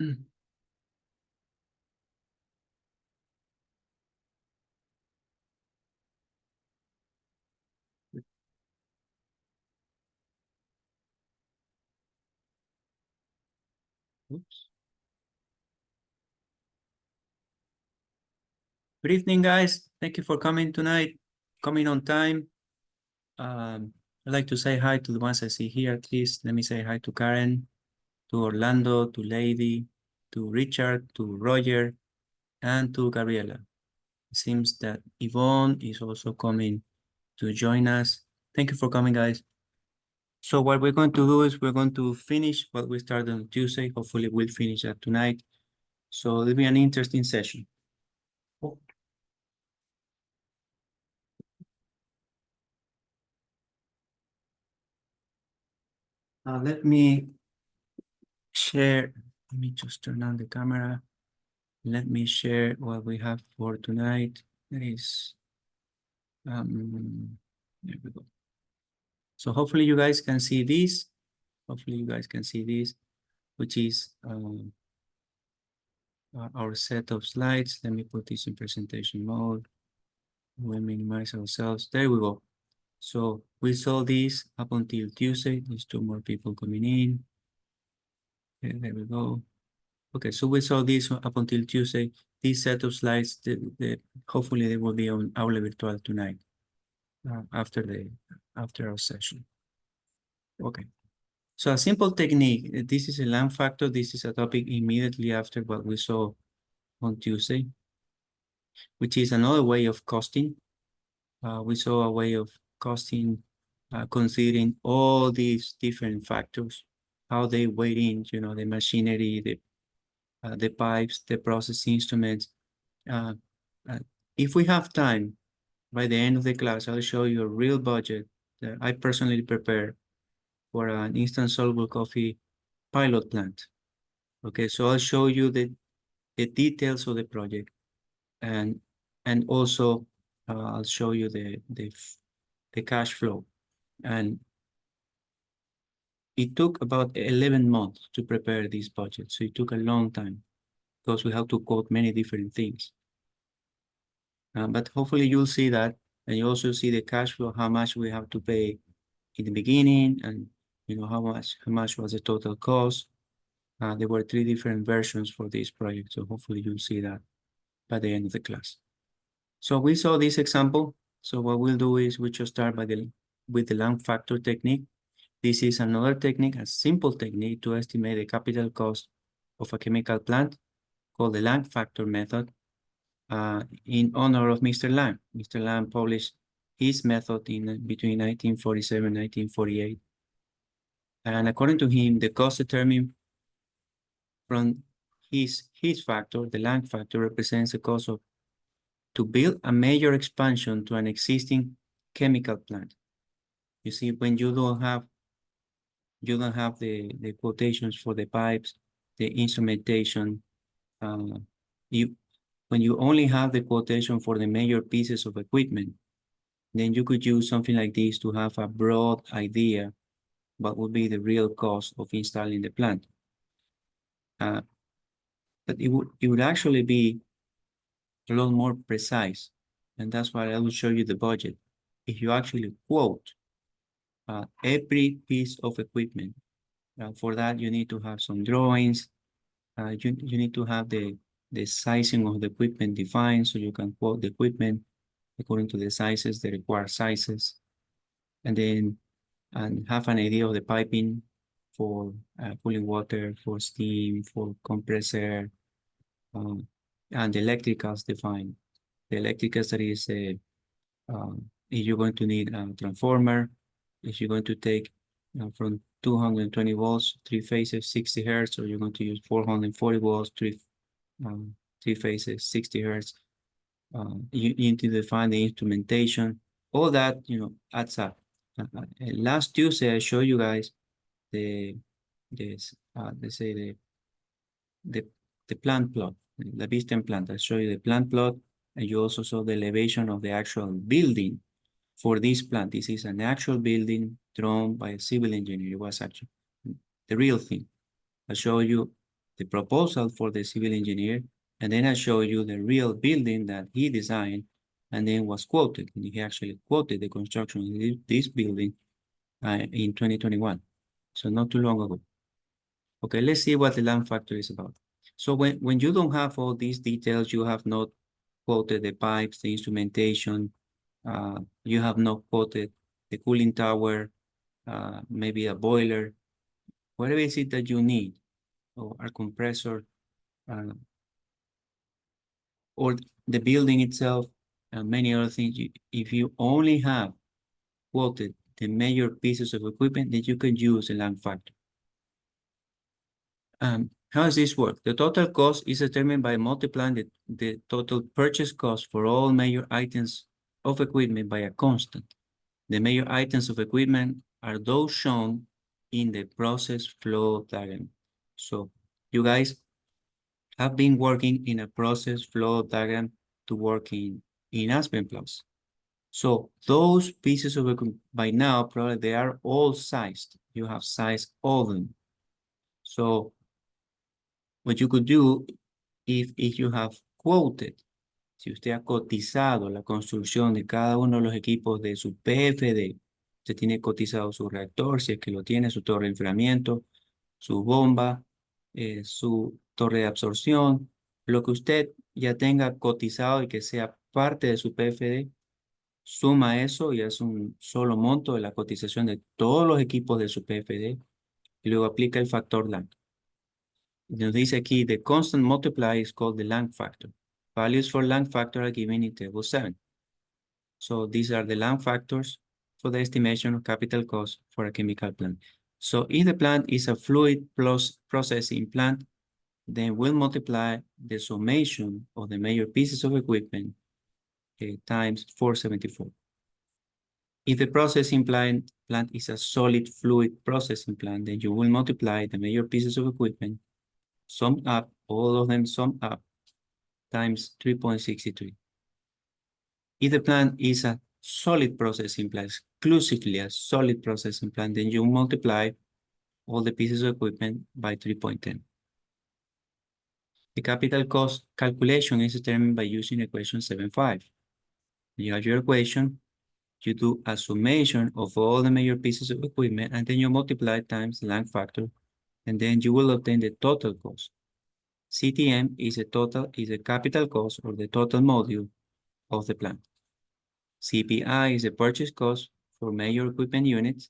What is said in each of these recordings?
Oops. Good evening, guys. Thank you for coming tonight, coming on time. I'd like to say hi to the ones I see here. Please let me say hi to Karen, to Orlando, to Lady, to Richard, to Roger, and to Gabriela. It seems that Yvonne is also coming to join us. Thank you for coming, guys. So what we're going to do is we're going to finish what we started on Tuesday. Hopefully we'll finish that tonight. So it'll be an interesting session. Let me share. Let me just turn on the camera. Let me share what we have for tonight. That is, there we go. So hopefully you guys can see this. Hopefully you guys can see this, which is our set of slides. Let me put this in presentation mode. We'll minimize ourselves. There we go. So we saw this up until Tuesday. There's two more people coming in. Okay, there we go. Okay, so we saw this up until Tuesday. This set of slides, hopefully they will be on Aula Virtual tonight after our session. Okay, so a simple technique. This is a land factor. This is a topic immediately after what we saw on Tuesday, which is another way of costing. We saw a way of costing, considering all these different factors, how they weigh in, the machinery, the pipes, the process instruments. Uh, if we have time, by the end of the class, I'll show you a real budget that I personally prepared for an instant soluble coffee pilot plant. Okay, so I'll show you the details of the project, and also I'll show you the cash flow. And it took about 11 months to prepare this budget, so it took a long time because we have to quote many different things. But hopefully you'll see that, and you also see the cash flow, how much we have to pay in the beginning, and how much was the total cost. There were 3 different versions for this project, so hopefully you'll see that by the end of the class. So we saw this example. So what we'll do is we just start with the land factor technique. This is another technique, a simple technique to estimate the capital cost of a chemical plant called the land factor method. In honor of Mr. Lang. Mr. Lang published his method between 1947 and 1948. And according to him, the cost determined from his factor, the Lang factor, represents the cost to build a major expansion to an existing chemical plant. You see, when you don't have the quotations for the pipes, the instrumentation, when you only have the quotation for the major pieces of equipment, then you could use something like this to have a broad idea what would be the real cost of installing the plant. But it would actually be a lot more precise, and that's why I will show you the budget. If you actually quote every piece of equipment, for that you need to have some drawings. You need to have the sizing of the equipment defined, so you can quote the equipment according to the sizes, the required sizes, and then have an idea of the piping for cooling water, for steam, for compressor, and the electricals defined. The electricals, that is, if you're going to need a transformer, if you're going to take from 220 volts, 3 phases, 60 hertz, or you're going to use 440 volts, 3 phases, 60 hertz. You need to define the instrumentation. All that, adds up. Last Tuesday, I showed you guys let's say the plant plot, the Visten plant. I showed you the plant plot, and you also saw the elevation of the actual building for this plant. This is an actual building drawn by a civil engineer. It was actually the real thing. I show you the proposal for the civil engineer, and then I show you the real building that he designed and then was quoted. And he actually quoted the construction of this building in 2021, so not too long ago. Okay, let's see what the land factor is about. So when you don't have all these details, you have not quoted the pipes, the instrumentation, you have not quoted the cooling tower, maybe a boiler, whatever is it that you need, or a compressor, or the building itself, and many other things. If you only have quoted the major pieces of equipment, then you can use a land factor. How does this work? The total cost is determined by multiplying the total purchase cost for all major items of equipment by a constant. The major items of equipment are those shown in the process flow diagram. So you guys have been working in a process flow diagram to work in Aspen Plus. So those pieces of equipment, by now, probably they are all sized. You have sized all of them. So what you could do, if you have quoted, si usted ha cotizado la construcción de cada uno de los equipos de su PFD, usted tiene cotizado su reactor, si es que lo tiene, su torre de enfriamiento, su bomba, su torre de absorción, lo que usted ya tenga cotizado y que sea parte de su PFD, suma eso y hace un solo monto de la cotización de todos los equipos de su PFD y luego aplica el factor LANG. Nos dice aquí, the constant multiplier is called the Lang factor. Values for Lang factor are given in table 7. So these are the Lang factors for the estimation of capital cost for a chemical plant. So if the plant is a fluid plus processing plant, then we'll multiply the summation of the major pieces of equipment times 474. If the processing plant is a solid fluid processing plant, then you will multiply the major pieces of equipment summed up, all of them summed up, times 3.63. If the plant is a solid processing plant, exclusively a solid processing plant, then you multiply all the pieces of equipment by 3.10. The capital cost calculation is determined by using equation 7.5. You have your equation, you do a summation of all the major pieces of equipment, and then you multiply times the Lang factor, and then you will obtain the total cost. CTM is a capital cost or the total module of the plant. CPI is the purchase cost for major equipment units.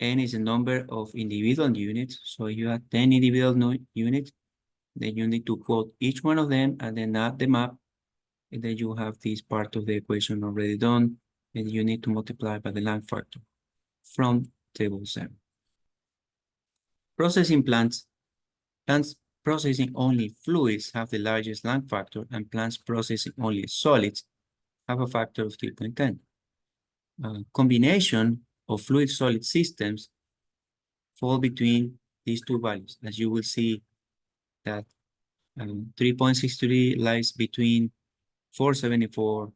N is the number of individual units. So you have 10 individual units, then you need to quote each one of them and then add them up. And then you have this part of the equation already done, and you need to multiply by the Lang factor from table 7. Processing plants processing only fluids have the largest Lang factor, and plants processing only solids have a factor of 3.10. Combination of fluid-solid systems fall between these two values. As you will see that 3.63 lies between 474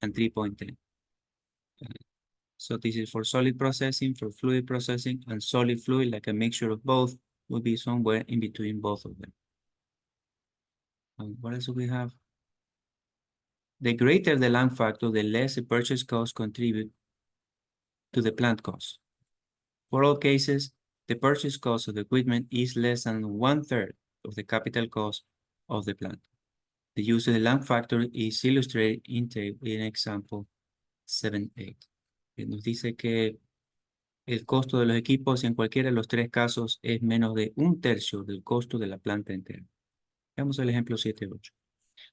and 3.10. So this is for solid processing, for fluid processing, and solid fluid, like a mixture of both, will be somewhere in between both of them. What else do we have? The greater the Lang factor, the less the purchase cost contribute to the plant cost. For all cases, the purchase cost of the equipment is less than 1/3 of the capital cost of the plant. The use of the Lang factor is illustrated in example 7.8. Nos dice que el costo de los equipos en cualquiera de los tres casos es menos de 1/3 del costo de la planta entera. Veamos el ejemplo 7.8.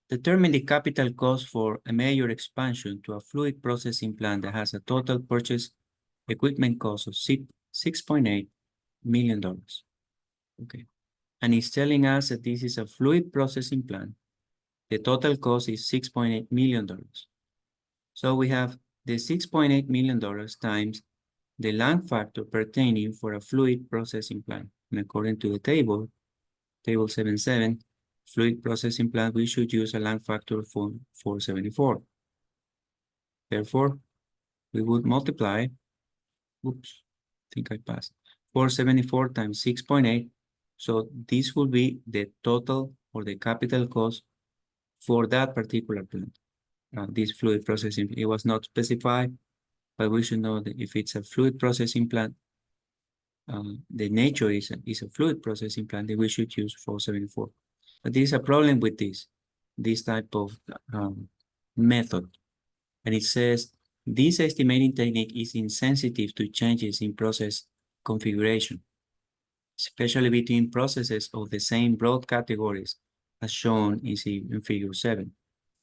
Determine the capital cost for a major expansion to a fluid processing plant that has a total purchase equipment cost of $6.8 million. Okay. And it's telling us that this is a fluid processing plant. The total cost is $6.8 million. So we have the $6.8 million times the Lang factor pertaining for a fluid processing plant. And according to the table 7.7, fluid processing plant, we should use a Lang factor of 474. Therefore, we would multiply, oops, I think I passed, 474 times 6.8, So this will be the total or the capital cost for that particular plant. This fluid processing, it was not specified, but we should know that if it's a fluid processing plant, the nature is a fluid processing plant, that we should use 474. But there is a problem with this type of method. And it says, this estimating technique is insensitive to changes in process configuration, especially between processes of the same broad categories, as shown in figure 7.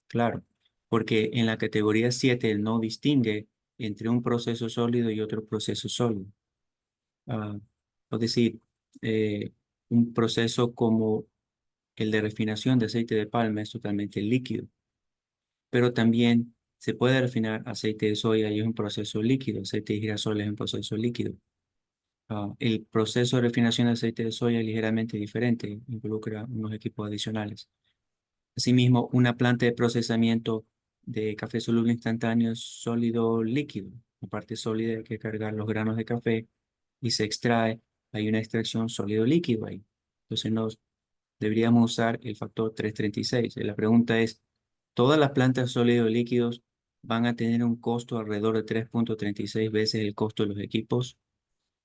Claro, porque en la categoría 7 no distingue entre un proceso sólido y otro proceso sólido. Es decir, un proceso como el de refinación de aceite de palma es totalmente líquido, pero también se puede refinar aceite de soya y es un proceso líquido, aceite de girasol es un proceso líquido. El proceso de refinación de aceite de soya es ligeramente diferente, involucra unos equipos adicionales. Asimismo, una planta de procesamiento de café soluble instantáneo es sólido líquido. La parte sólida hay que cargar los granos de café y se extrae. Hay una extracción sólido líquido ahí. Entonces deberíamos usar el factor 336. La pregunta es, ¿todas las plantas sólidos líquidos van a tener un costo alrededor de 3.36 veces el costo de los equipos?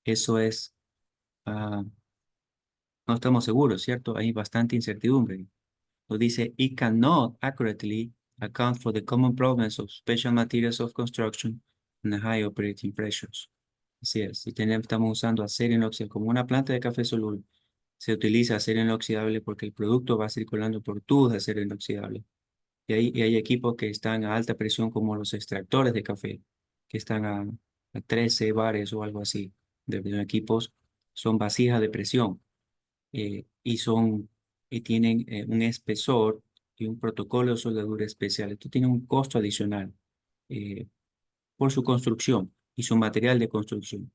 Eso es, no estamos seguros, ¿cierto? Hay bastante incertidumbre. Nos dice, it cannot accurately account for the common problems of special materials of construction and high operating pressures. Así es, si estamos usando acero inoxidable como una planta de café soluble, se utiliza acero inoxidable porque el producto va circulando por tubos de acero inoxidable. Y hay equipos que están a alta presión como los extractores de café, que están a 13 bares o algo así. De equipos son vasijas de presión y tienen un espesor y un protocolo de soldadura especial. Esto tiene un costo adicional eh, por su construcción y su material de construcción.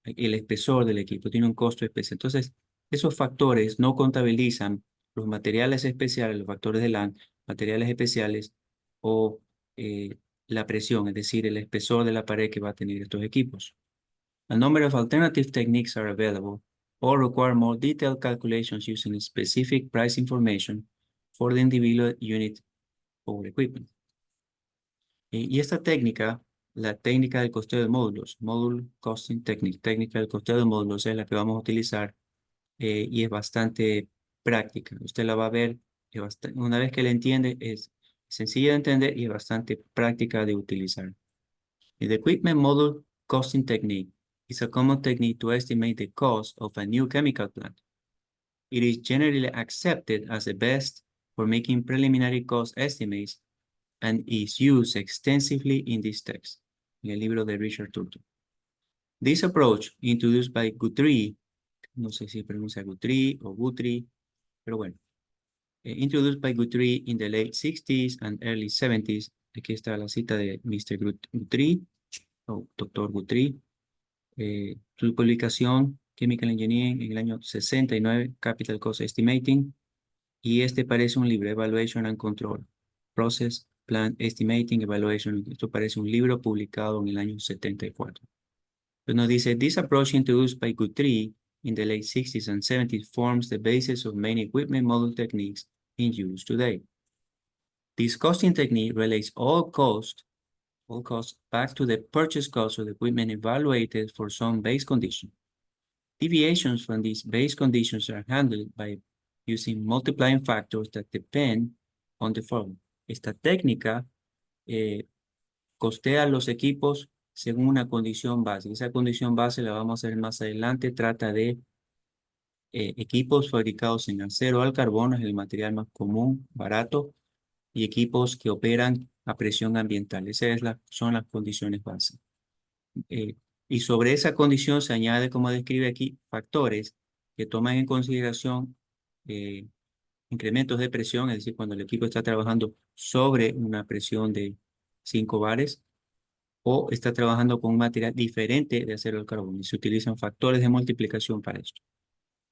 El espesor del equipo tiene un costo especial. Entonces, esos factores no contabilizan los materiales especiales, los factores de LAN, materiales especiales o la presión, es decir, el espesor de la pared que va a tener estos equipos. A number of alternative techniques are available or require more detailed calculations using specific price information for the individual unit or equipment. Y esta técnica, la técnica del costeo de módulos, Module Costing Technique, técnica del costeo de módulos, es la que vamos a utilizar y es bastante práctica. Usted la va a ver, una vez que la entiende, es sencilla de entender y es bastante práctica de utilizar. The Equipment Module Costing Technique is a common technique to estimate the cost of a new chemical plant. It is generally accepted as the best for making preliminary cost estimates and is used extensively in this text, en el libro de Richard Turton. This approach, introduced by Guthrie, no sé si pronuncia Guthrie o Guthrie, pero bueno, introduced by Guthrie in the late 60s and early 70s. Aquí está la cita de Mr. Guthrie, o Dr. Guthrie. Su publicación, Chemical Engineering, en el año 69, Capital Cost Estimating, y este parece un libro, Evaluation and Control, Process Plan Estimating, Evaluation. Esto parece un libro publicado en el año 74. Pues nos dice, this approach introduced by Guthrie in the late 60s and 70s forms the basis of many equipment model techniques in use today. This costing technique relates all costs back to the purchase cost of the equipment evaluated for some base condition. Deviations from these base conditions are handled by using multiplying factors that depend on the following. Esta técnica costea los equipos según una condición base. Esa condición base la vamos a ver más adelante. Trata de equipos fabricados en acero al carbono, es el material más común, barato, y equipos que operan a presión ambiental. Son las condiciones base. Y sobre esa condición se añade, como describe aquí, factores que toman en consideración incrementos de presión, es decir, cuando el equipo está trabajando sobre una presión de 5 bares o está trabajando con un material diferente de acero al carbono y se utilizan factores de multiplicación para esto.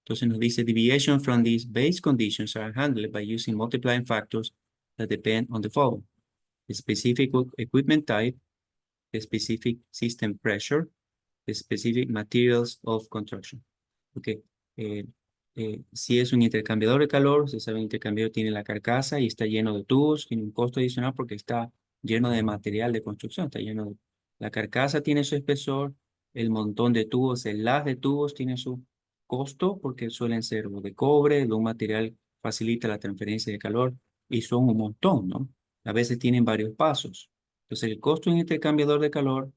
Entonces nos dice, deviation from these base conditions are handled by using multiplying factors that depend on the following: the specific equipment type, the specific system pressure, the specific materials of construction. Okay. Si es un intercambiador de calor, se sabe, un intercambiador tiene la carcasa y está lleno de tubos, tiene un costo adicional porque está lleno de material de construcción, está lleno de... La carcasa tiene su espesor, el montón de tubos, el haz de tubos tiene su costo porque suelen ser o de cobre, de un material que facilita la transferencia de calor y son un montón, ¿no? A veces tienen varios pasos. Entonces el costo de un intercambiador de calor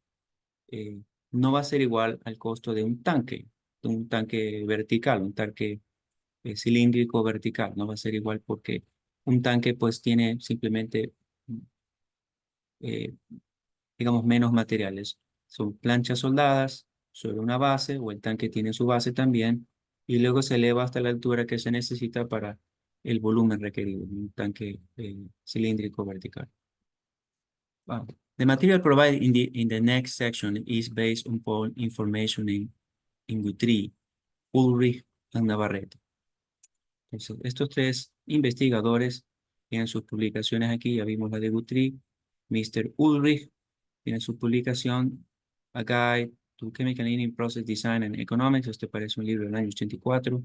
eh, no va a ser igual al costo de un tanque vertical, un tanque cilíndrico vertical, no va a ser igual porque un tanque pues tiene simplemente, eh, digamos, menos materiales. Son planchas soldadas sobre una base o el tanque tiene su base también y luego se eleva hasta la altura que se necesita para el volumen requerido, un tanque cilíndrico vertical. Wow. The material provided in the next section is based upon information in Guthrie, Ulrich and Navarrete. Entonces, estos tres investigadores tienen sus publicaciones aquí, ya vimos la de Guthrie, Mr. Ulrich tiene su publicación A Guide to Chemical Engineering Process Design and Economics, este parece un libro del año 84,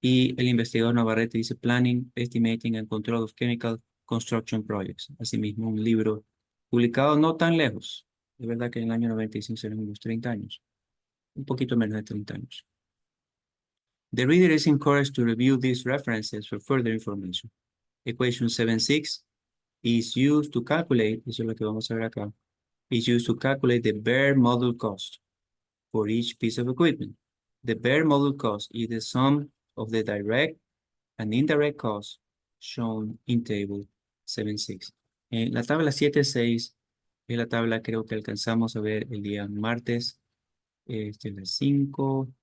y el investigador Navarrete dice Planning, Estimating and Control of Chemical Construction Projects, asimismo un libro publicado no tan lejos, de verdad que en el año 95 serán unos 30 años, un poquito menos de 30 años. The reader is encouraged to review these references for further information. Equation 7.6 is used to calculate, eso es lo que vamos a ver acá, is used to calculate the bare model cost for each piece of equipment. The bare model cost is the sum of the direct and indirect costs shown in table 7.6. La tabla 7.6 es la tabla creo que alcanzamos a ver el día martes, este es la 5,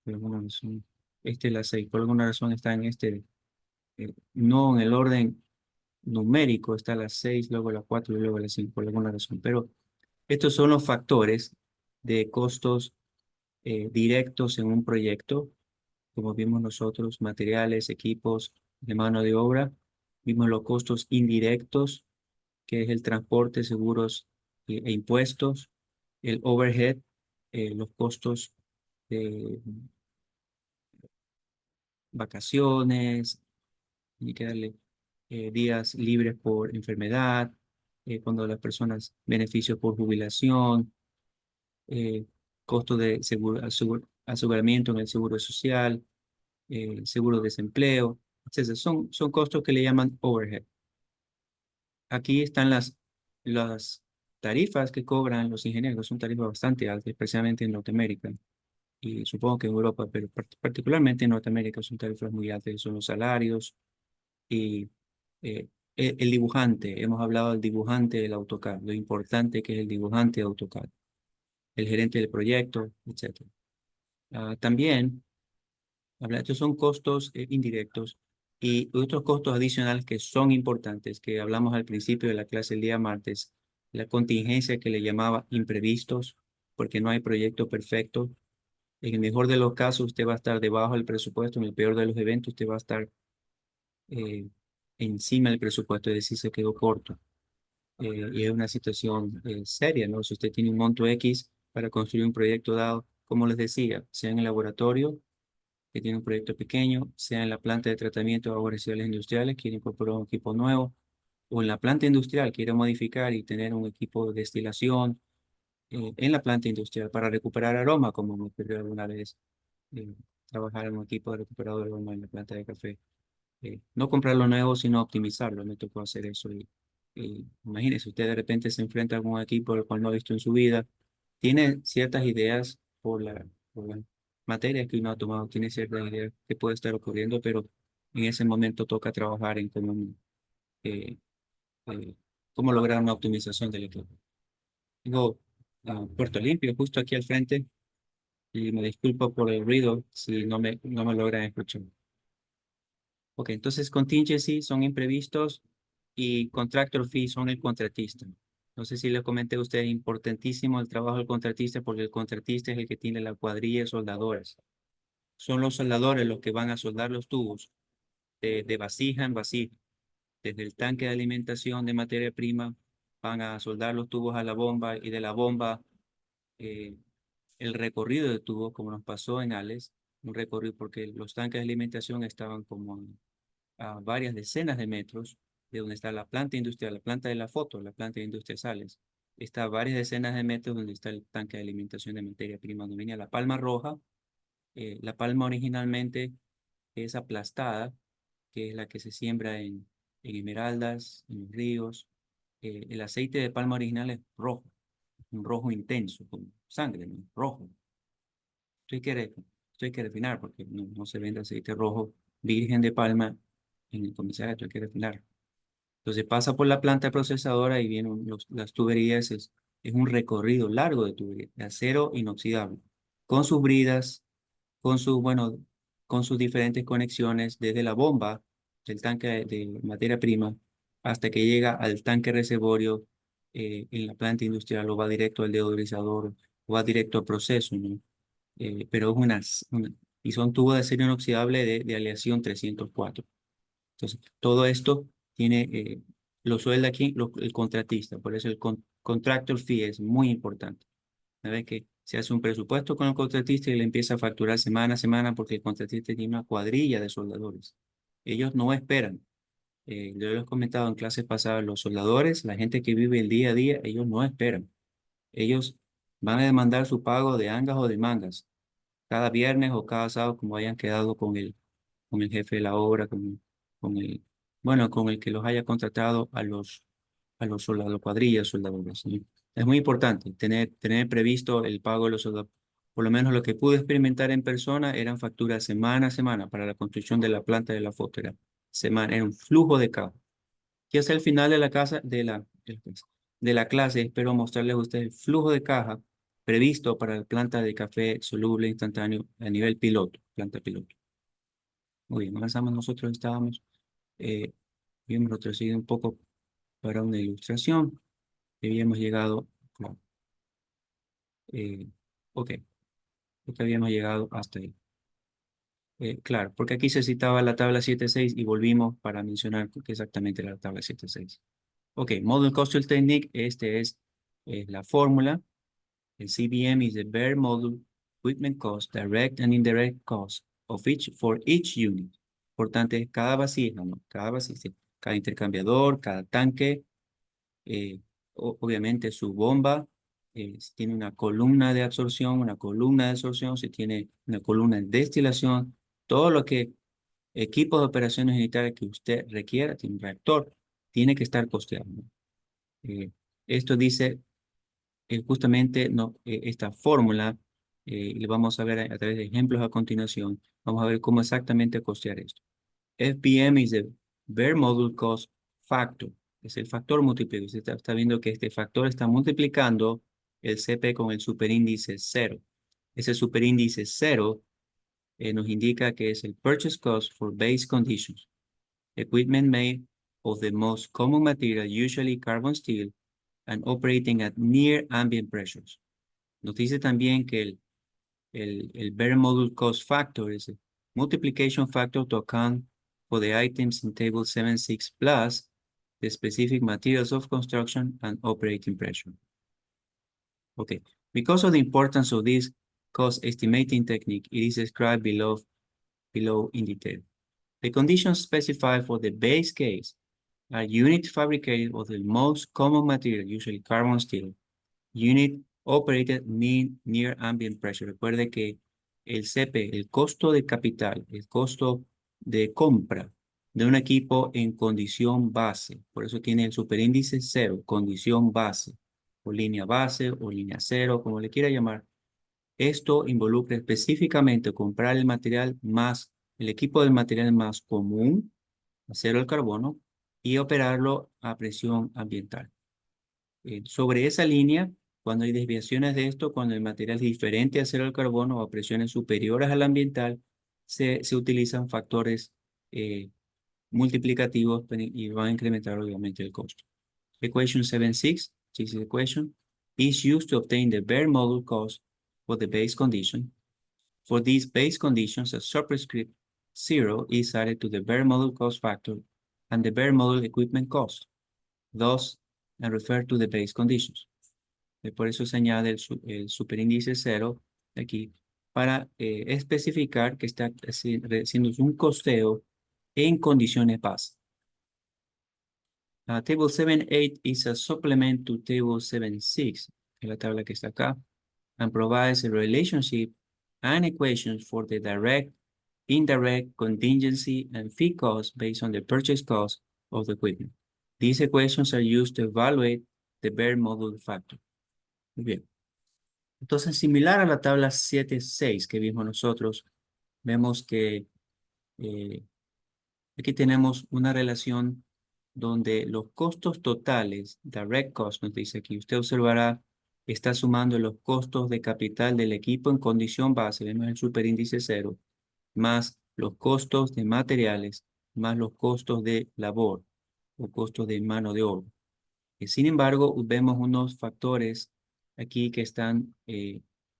por alguna razón, este es la 6, por alguna razón está en este, no en el orden numérico, está la 6, luego la 4 y luego la 5, por alguna razón. Pero estos son los factores de costos directos en un proyecto, como vimos nosotros, materiales, equipos de mano de obra. Vimos los costos indirectos, que es el transporte, seguros e impuestos, el overhead, los costos de vacaciones, hay que darle días libres por enfermedad, cuando las personas, beneficios por jubilación, eh, costo de seguro, aseguramiento en el seguro social, seguro de desempleo, etcétera. Son costos que le llaman overhead. Aquí están las tarifas que cobran los ingenieros, son tarifas bastante altas, especialmente en Norteamérica y supongo que en Europa, pero particularmente en Norteamérica son tarifas muy altas, son los salarios y el dibujante, hemos hablado del dibujante del AutoCAD, lo importante que es el dibujante de AutoCAD, el gerente del proyecto, etcétera. También, estos son costos indirectos y otros costos adicionales que son importantes, que hablamos al principio de la clase el día martes, la contingencia que le llamaba imprevistos, porque no hay proyecto perfecto. En el mejor de los casos, usted va a estar debajo del presupuesto, en el peor de los eventos, usted va a estar eh, encima del presupuesto, es decir, se quedó corto. Y es una situación seria, ¿no? Si usted tiene un monto X para construir un proyecto dado, como les decía, sea en el laboratorio, que tiene un proyecto pequeño, sea en la planta de tratamiento de aguas residuales industriales, quiere incorporar un equipo nuevo, o en la planta industrial, quiere modificar y tener un equipo de destilación en la planta industrial para recuperar aroma, como me ocurrió alguna vez, eh, trabajar en un equipo de recuperador de aroma en la planta de café. No comprarlo nuevo, sino optimizarlo. Me tocó hacer eso. Y imagínese, usted de repente se enfrenta a un equipo el cual no ha visto en su vida. Tiene ciertas ideas por las materias que uno ha tomado, tiene ciertas ideas que puede estar ocurriendo, pero en ese momento toca trabajar en eh, eh, cómo lograr una optimización del equipo. Tengo Puerto Limpio justo aquí al frente y me disculpo por el ruido si no me logran escuchar. Ok, entonces contingency son imprevistos y contractor fee son el contratista. No sé si les comenté a ustedes, importantísimo el trabajo del contratista porque el contratista es el que tiene la cuadrilla de soldadores. Son los soldadores los que van a soldar los tubos de vasija en vasija. Desde el tanque de alimentación de materia prima van a soldar los tubos a la bomba y de la bomba eh, el recorrido de tubos como nos pasó en Alex un recorrido porque los tanques de alimentación estaban como a varias decenas de metros de donde está la planta industrial, la planta de la foto, la planta de industria sales. Está a varias decenas de metros donde está el tanque de alimentación de materia prima, donde venía la palma roja. La palma originalmente es aplastada, que es la que se siembra en esmeraldas, en los ríos. El aceite de palma original es rojo, un rojo intenso, con sangre, ¿no? Rojo. Esto hay esto hay que refinar porque no se vende aceite rojo virgen de palma en el comercial, hay que refinar. Entonces pasa por la planta procesadora y vienen las tuberías. Es un recorrido largo de tuberías, de acero inoxidable, con sus bridas, bueno, con sus diferentes conexiones, desde la bomba del tanque de materia prima hasta que llega al tanque reservorio en la planta industrial, o va directo al deodorizador, o va directo al proceso, ¿no? Pero es y son tubos de acero inoxidable de aleación 304. Entonces, todo esto lo suelda aquí el contratista, por eso el contractor fee es muy importante. Una vez que se hace un presupuesto con el contratista y le empieza a facturar semana a semana porque el contratista tiene una cuadrilla de soldadores. Ellos no esperan. Yo les he comentado en clases pasadas, los soldadores, la gente que vive el día a día, ellos no esperan. Ellos van a demandar su pago de angas o de mangas cada viernes o cada sábado, como hayan quedado con el jefe de la obra, con bueno, con el que los haya contratado a los soldados, cuadrillas, soldadores, ¿sí? Es muy importante tener previsto el pago de los soldados. Por lo menos lo que pude experimentar en persona eran facturas semana a semana para la construcción de la planta de la foto. Era un flujo de caja. Y hasta el final de la casa, de la clase, espero mostrarles a ustedes el flujo de caja previsto para la planta de café soluble instantáneo a nivel piloto, planta piloto. Muy bien, avanzamos. Nosotros eh, habíamos retrocedido un poco para una ilustración. Habíamos llegado, claro, eh, ok, porque habíamos llegado hasta ahí. Claro, porque aquí se citaba la tabla 7.6 y volvimos para mencionar qué exactamente la tabla 7.6. Ok, Model Cost Technique, es la fórmula. El CBM is the bare model equipment cost, direct and indirect cost of for each unit. Importante, cada vasija, ¿no? Cada vasija, sí. Cada intercambiador, cada tanque, eh, obviamente su bomba, si tiene una columna de absorción, una columna de absorción, si tiene una columna de destilación, todo lo que equipo de operaciones militares que usted requiera, tiene un reactor, tiene que estar costeado, ¿no? Esto dice justamente no, esta fórmula, y le vamos a ver a través de ejemplos a continuación, vamos a ver cómo exactamente costear esto. FBM is the bare module cost factor, es el factor multiplicador. Usted está viendo que este factor está multiplicando el CP con el superíndice 0. Ese superíndice 0 nos indica que es el purchase cost for base conditions. Equipment made of the most common material, usually carbon steel, and operating at near ambient pressures. Nos dice también que el bare module cost factor es el multiplication factor to account for the items in table 7.6 plus the specific materials of construction and operating pressure. Okay, because of the importance of this cost estimating technique, it is described below in detail. The conditions specified for the base case are unit fabricated of the most common material, usually carbon steel, unit operated near ambient pressure. Recuerde que el CP, el costo de capital, el costo de compra de un equipo en condición base, por eso tiene el superíndice 0, condición base, o línea base, o línea 0, como le quiera llamar. Esto involucra específicamente comprar el equipo del material más común, acero al carbono, y operarlo a presión ambiental. Sobre esa línea, cuando hay desviaciones de esto, cuando el material es diferente a acero al carbono o a presiones superiores al ambiental, se utilizan factores multiplicativos y van a incrementar obviamente el costo. Equation 7.6, this is equation, is used to obtain the bare module cost for the base condition. For these base conditions, a superscript 0 is added to the bare module cost factor and the bare module equipment cost, thus and refer to the base conditions. Por eso se añade el superíndice 0 aquí para especificar que está haciendo un costeo en condiciones base. Table 7.8 is a supplement to Table 7.6, que es la tabla que está acá, and provides a relationship and equations for the direct, indirect, contingency, and fee costs based on the purchase cost of the equipment. These equations are used to evaluate the bare module factor. Muy bien. Entonces, similar a la tabla 7.6 que vimos nosotros, vemos que aquí tenemos una relación donde los costos totales, direct cost, nos dice aquí, usted observará, está sumando los costos de capital del equipo en condición base, vemos el superíndice cero, más los costos de materiales, más los costos de labor o costos de mano de obra. Sin embargo, vemos unos factores aquí que están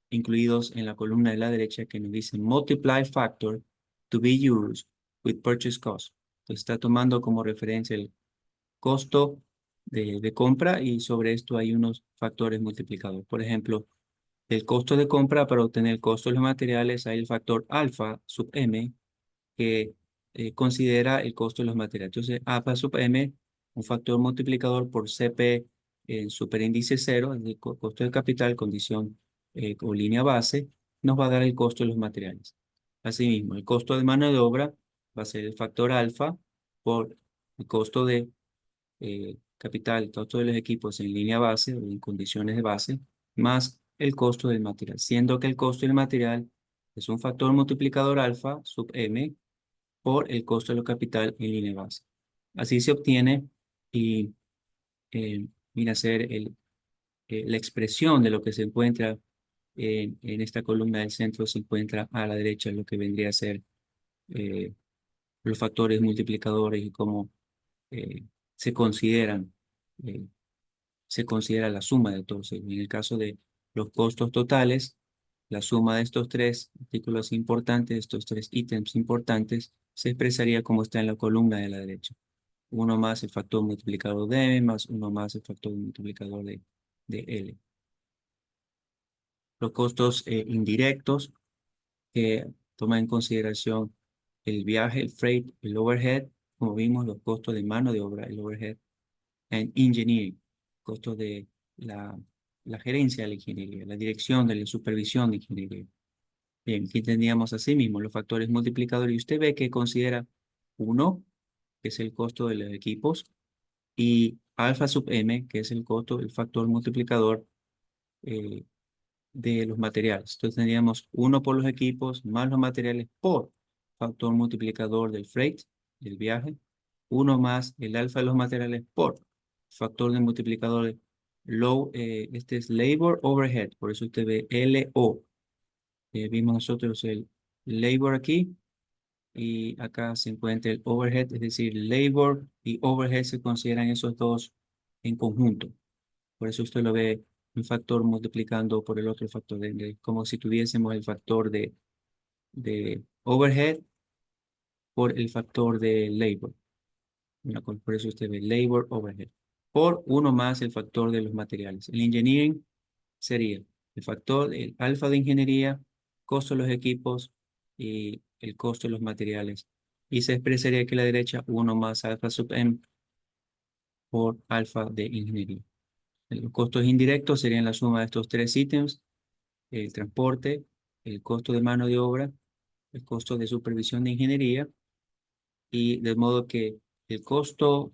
incluidos en la columna de la derecha que nos dicen multiply factor to be used with purchase cost. Entonces está tomando como referencia el costo de compra y sobre esto hay unos factores multiplicadores. Por ejemplo, el costo de compra para obtener el costo de los materiales hay el factor alfa sub m que considera el costo de los materiales. Entonces, alfa sub m, un factor multiplicador por CP en superíndice cero, el costo de capital, condición o línea base, nos va a dar el costo de los materiales. Asimismo, el costo de mano de obra va a ser el factor alfa por el costo de capital, el costo de los equipos en línea base o en condiciones de base, más el costo del material, siendo que el costo del material es un factor multiplicador alfa sub m por el costo de lo capital en línea base. Así se obtiene y viene a ser la expresión de lo que se encuentra en esta columna del centro, se encuentra a la derecha lo que vendría a ser eh, los factores multiplicadores y cómo eh, se consideran, eh, se considera la suma de todos ellos. En el caso de los costos totales, la suma de estos tres artículos importantes, estos tres ítems importantes, se expresaría como está en la columna de la derecha. Uno más el factor multiplicador de M más uno más el factor multiplicador de L. Los costos indirectos que toman en consideración el viaje, el freight, el overhead, como vimos, los costos de mano de obra, el overhead, and engineering, costos de la gerencia de la ingeniería, la dirección de la supervisión de ingeniería. Bien, aquí tendríamos así mismo los factores multiplicadores y usted ve que considera uno, que es el costo de los equipos, y alfa sub m, que es el costo, el factor multiplicador eh, de los materiales. Entonces tendríamos uno por los equipos más los materiales por factor multiplicador del freight, del viaje, uno más el alfa de los materiales por factor de multiplicador de este es labor overhead, por eso usted ve LO. Vimos nosotros el labor aquí y acá se encuentra el overhead, es decir, labor y overhead se consideran esos dos en conjunto. Por eso usted lo ve un factor multiplicando por el otro factor, como si tuviésemos el factor de overhead por el factor de labor. Por eso usted ve labor overhead. Por uno más el factor de los materiales. El engineering sería el factor, el alfa de ingeniería, costo de los equipos y el costo de los materiales. Y se expresaría aquí a la derecha uno más alfa sub m por alfa de ingeniería. Los costos indirectos serían la suma de estos tres ítems, el transporte, el costo de mano de obra, el costo de supervisión de ingeniería, y de modo que el costo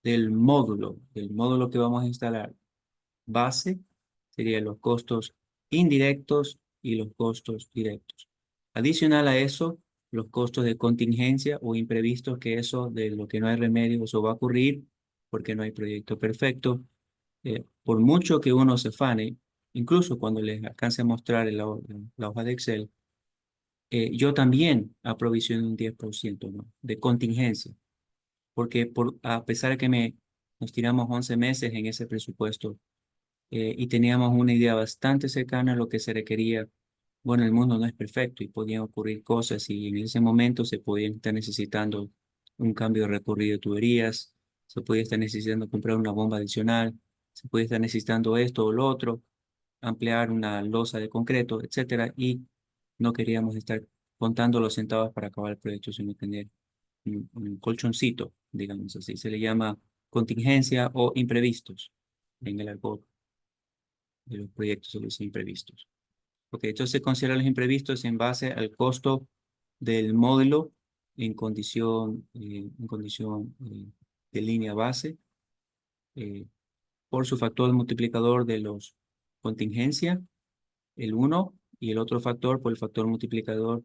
del módulo que vamos a instalar base, serían los costos indirectos y los costos directos. Adicional a eso, los costos de contingencia o imprevistos, que eso de lo que no hay remedio, eso va a ocurrir porque no hay proyecto perfecto. Por mucho que uno se fane, incluso cuando les alcance a mostrar en la hoja de Excel, yo también aprovisiono un 10%, ¿no?, de contingencia, porque a pesar de que nos tiramos 11 meses en ese presupuesto y teníamos una idea bastante cercana a lo que se requería, bueno, el mundo no es perfecto y podían ocurrir cosas y en ese momento se podían estar necesitando un cambio de recorrido de tuberías, se podía estar necesitando comprar una bomba adicional, se podía estar necesitando esto o lo otro, ampliar una losa de concreto, etcétera. Y No queríamos estar contando los centavos para acabar el proyecto, sino tener un colchoncito, digamos así. Se le llama contingencia o imprevistos en el argot de los proyectos, se les imprevistos. Ok, entonces se consideran los imprevistos en base al costo del módulo en condición de línea base, eh, por su factor multiplicador de los contingencia, el uno, y el otro factor por el factor multiplicador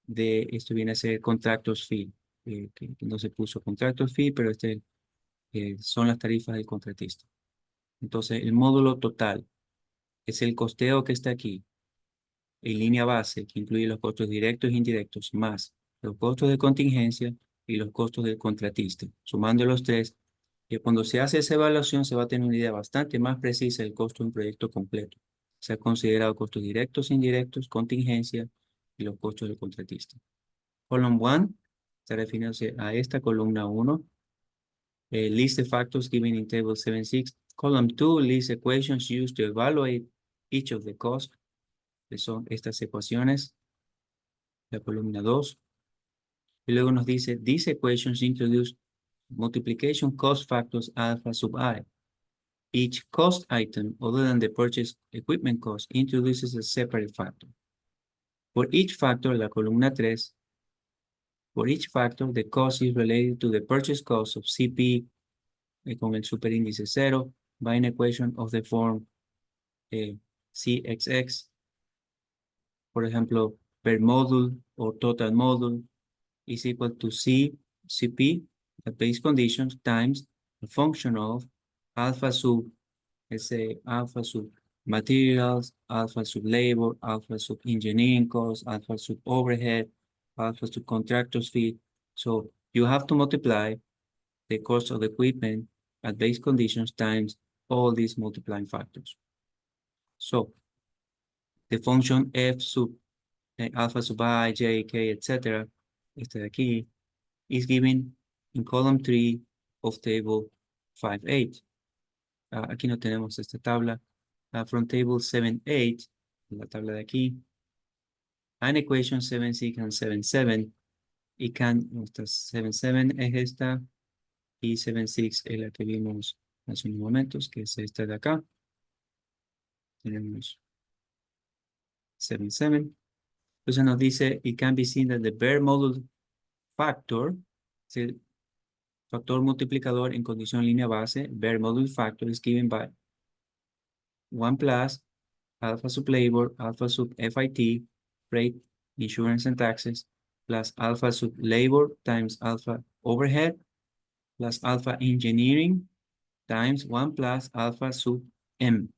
de, esto viene a ser contractors fee, que no se puso contractors fee, pero son las tarifas del contratista. Entonces, el módulo total es el costeo que está aquí en línea base, que incluye los costos directos e indirectos, más los costos de contingencia y los costos del contratista. Sumando los tres, y cuando se hace esa evaluación, se va a tener una idea bastante más precisa del costo de un proyecto completo. Se ha considerado costos directos e indirectos, contingencia y los costos del contratista. Column 1 se refiere a esta columna 1. List the factors given in table 7.6. Column 2 list equations used to evaluate each of the costs, que son estas ecuaciones. La columna 2. Y luego nos dice, these equations introduce multiplication cost factors alpha sub I. Each cost item other than the purchase equipment cost introduces a separate factor. For each factor, la columna 3, for each factor, the cost is related to the purchase cost of CP con el superíndice 0 by an equation of the form CXX, por ejemplo, per module or total module is equal to CP, the base conditions, times a function of alpha sub, let's say alpha sub materials, alpha sub labor, alpha sub engineering costs, alpha sub overhead, alpha sub contractors fee. So you have to multiply the cost of the equipment at base conditions times all these multiplying factors. So the function f sub alpha sub I, j, k, etc., este de aquí, is given in column 3 of table 5.8. Aquí no tenemos esta tabla. From table 7.8, la tabla de aquí, and equation 7.6 and 7.7, y esta 7.7 es esta, y 7.6 es la que vimos hace unos momentos, que es esta de acá. Tenemos 7.7. Entonces nos dice, it can be seen that the bare module factor, el factor multiplicador en condición línea base, bare module factor is given by 1 plus alpha sub labor, alpha sub FIT, freight, insurance and taxes, plus alpha sub labor times alpha overhead, plus alpha engineering times 1 plus alpha sub M.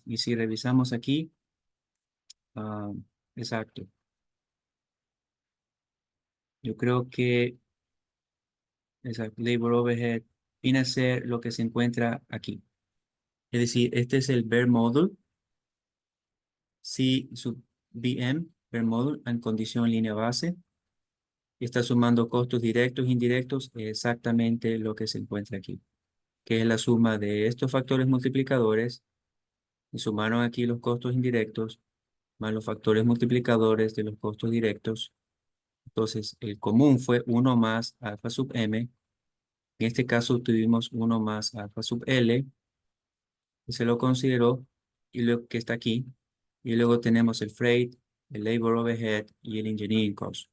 Y si revisamos aquí, exacto. Yo creo que exacto, labor overhead viene a ser lo que se encuentra aquí. Es decir, este es el bare module, C sub BM, bare module, en condición línea base. Y está sumando costos directos e indirectos, exactamente lo que se encuentra aquí, que es la suma de estos factores multiplicadores, y sumaron aquí los costos indirectos, más los factores multiplicadores de los costos directos. Entonces, el común fue 1 más alfa sub M. En este caso tuvimos 1 más alfa sub L, que se lo consideró, y lo que está aquí. Y luego tenemos el freight, el labor overhead y el engineering cost.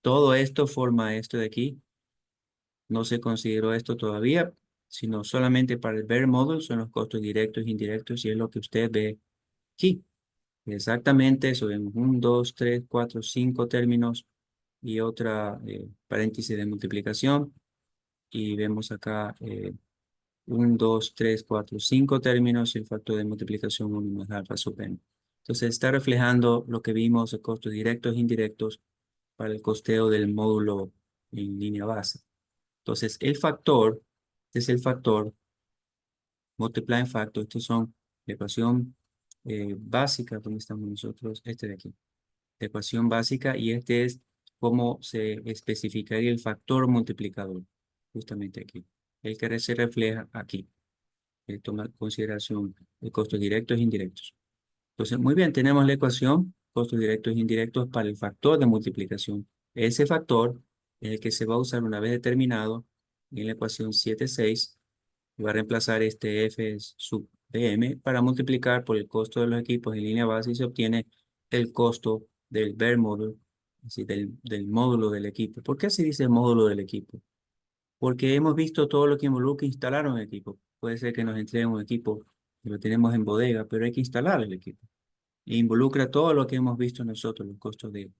Todo esto forma esto de aquí. No se consideró esto todavía, sino solamente para el bare module son los costos directos e indirectos, y es lo que usted ve aquí. Exactamente eso, vemos 1, 2, 3, 4, 5 términos y otra paréntesis de multiplicación. Y vemos acá 1, 2, 3, 4, 5 términos y el factor de multiplicación 1 más alfa sub n. Entonces está reflejando lo que vimos de costos directos e indirectos para el costeo del módulo en línea base. Entonces el factor es el factor multiplying factor. Estos son la ecuación básica donde estamos nosotros, este de aquí. La ecuación básica, y este es cómo se especificaría el factor multiplicador, justamente aquí. El que se refleja aquí. Toma en consideración de costos directos e indirectos. Entonces, muy bien, tenemos la ecuación, costos directos e indirectos para el factor de multiplicación. Ese factor es el que se va a usar una vez determinado en la ecuación 7,6 y va a reemplazar este F sub DM para multiplicar por el costo de los equipos en línea base y se obtiene el costo del bare module, es decir, del módulo del equipo. ¿Por qué se dice módulo del equipo? Porque hemos visto todo lo que involucra instalar un equipo. Puede ser que nos entreguen un equipo que lo tenemos en bodega, pero hay que instalar el equipo. E involucra todo lo que hemos visto nosotros, los costos de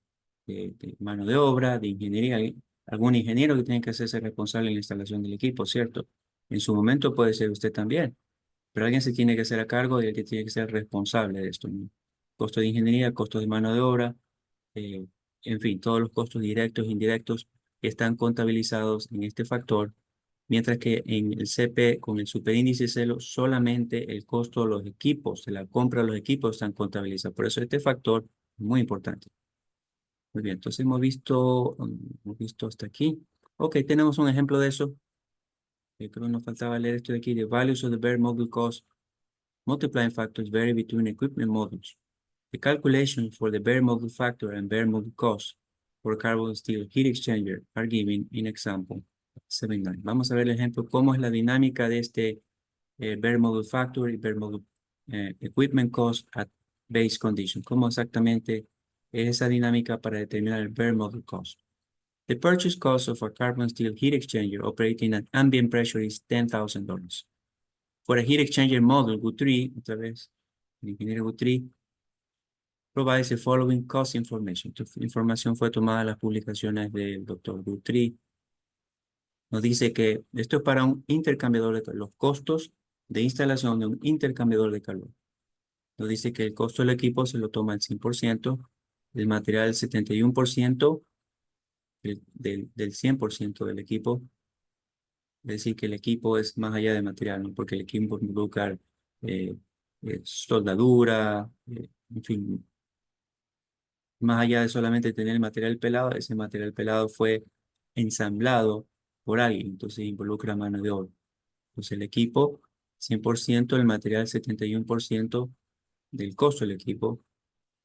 mano de obra, de ingeniería. Hay algún ingeniero que tiene que hacerse responsable en la instalación del equipo, ¿cierto? En su momento puede ser usted también, pero alguien se tiene que hacer a cargo y el que tiene que ser responsable de esto, ¿no? Costo de ingeniería, costo de mano de obra, eh, en fin, todos los costos directos e indirectos que están contabilizados en este factor, mientras que en el CP, con el superíndice celo, solamente el costo de los equipos, de la compra de los equipos están contabilizados. Por eso este factor es muy importante. Muy bien, entonces hemos visto hasta aquí. Ok, tenemos un ejemplo de eso. Creo que nos faltaba leer esto de aquí. The values of the bare module cost multiplying factors vary between equipment models. The calculation for the bare module factor and bare module cost for carbon steel heat exchanger are given in example 7.9. Vamos a ver el ejemplo, cómo es la dinámica de este bare module factor y bare module equipment cost at base condition. Cómo exactamente es esa dinámica para determinar el bare module cost. The purchase cost of a carbon steel heat exchanger operating at ambient pressure is $10,000. For a heat exchanger model, Guthrie, otra vez, el ingeniero Guthrie, provides the following cost information. Esta información fue tomada de las publicaciones del doctor Guthrie. Nos dice que esto es para un intercambiador de calor, los costos de instalación de un intercambiador de calor. Nos dice que el costo del equipo se lo toma el 100%, el material el 71%, del 100% del equipo. Es decir, que el equipo es más allá de material, ¿no? Porque el equipo involucra eh, soldadura, en fin, más allá de solamente tener el material pelado, ese material pelado fue ensamblado por alguien, entonces involucra mano de obra. Entonces el equipo, 100%, el material 71% del costo del equipo,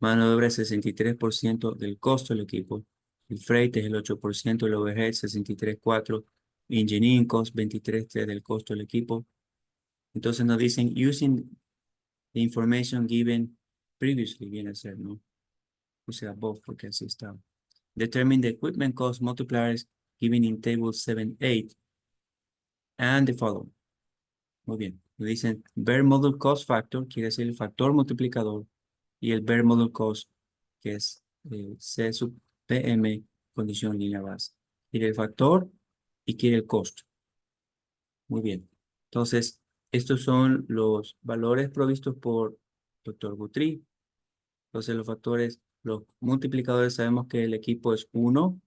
mano de obra 63% del costo del equipo, el freight es el 8%, el overhead 63,4%, engineering cost 23,3% del costo del equipo. Entonces nos dicen, using the information given previously, viene a ser, ¿no? O sea, both, porque así está. Determine the equipment cost multipliers given in table 7.8 and the following. Muy bien. Me dicen bare module cost factor, quiere decir el factor multiplicador, y el bare module cost, que es C sub PM, condición línea base. Quiere el factor y quiere el costo. Muy bien. Entonces, estos son los valores provistos por Dr. Guthrie. Entonces, los factores, los multiplicadores, sabemos que el equipo es 1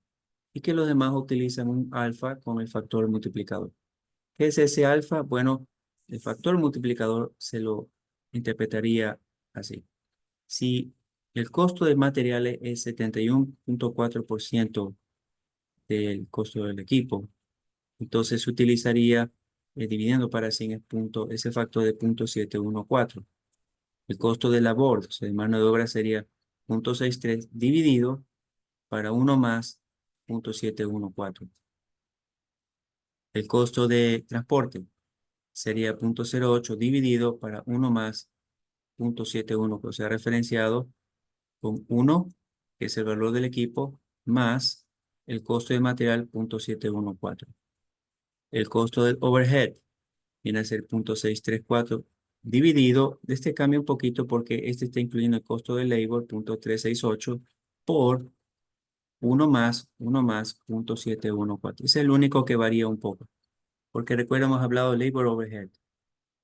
y que los demás utilizan un alfa con el factor multiplicador. ¿Qué es ese alfa? Bueno, el factor multiplicador se lo interpretaría así. Si el costo de materiales es 71,4% del costo del equipo, entonces se utilizaría dividiendo para 100 ese factor de 0,714. El costo de labor, o sea, de mano de obra sería 0,63 dividido para 1 más 0,714. El costo de transporte sería 0,08 dividido para 1 más 0,71, o sea, referenciado con 1, que es el valor del equipo, más el costo de material 0,714. El costo del overhead viene a ser 0,634 dividido, este cambia un poquito porque este está incluyendo el costo de labor 0,368 por 1 más 0,714. Es el único que varía un poco, porque recuerda, hemos hablado de labor overhead.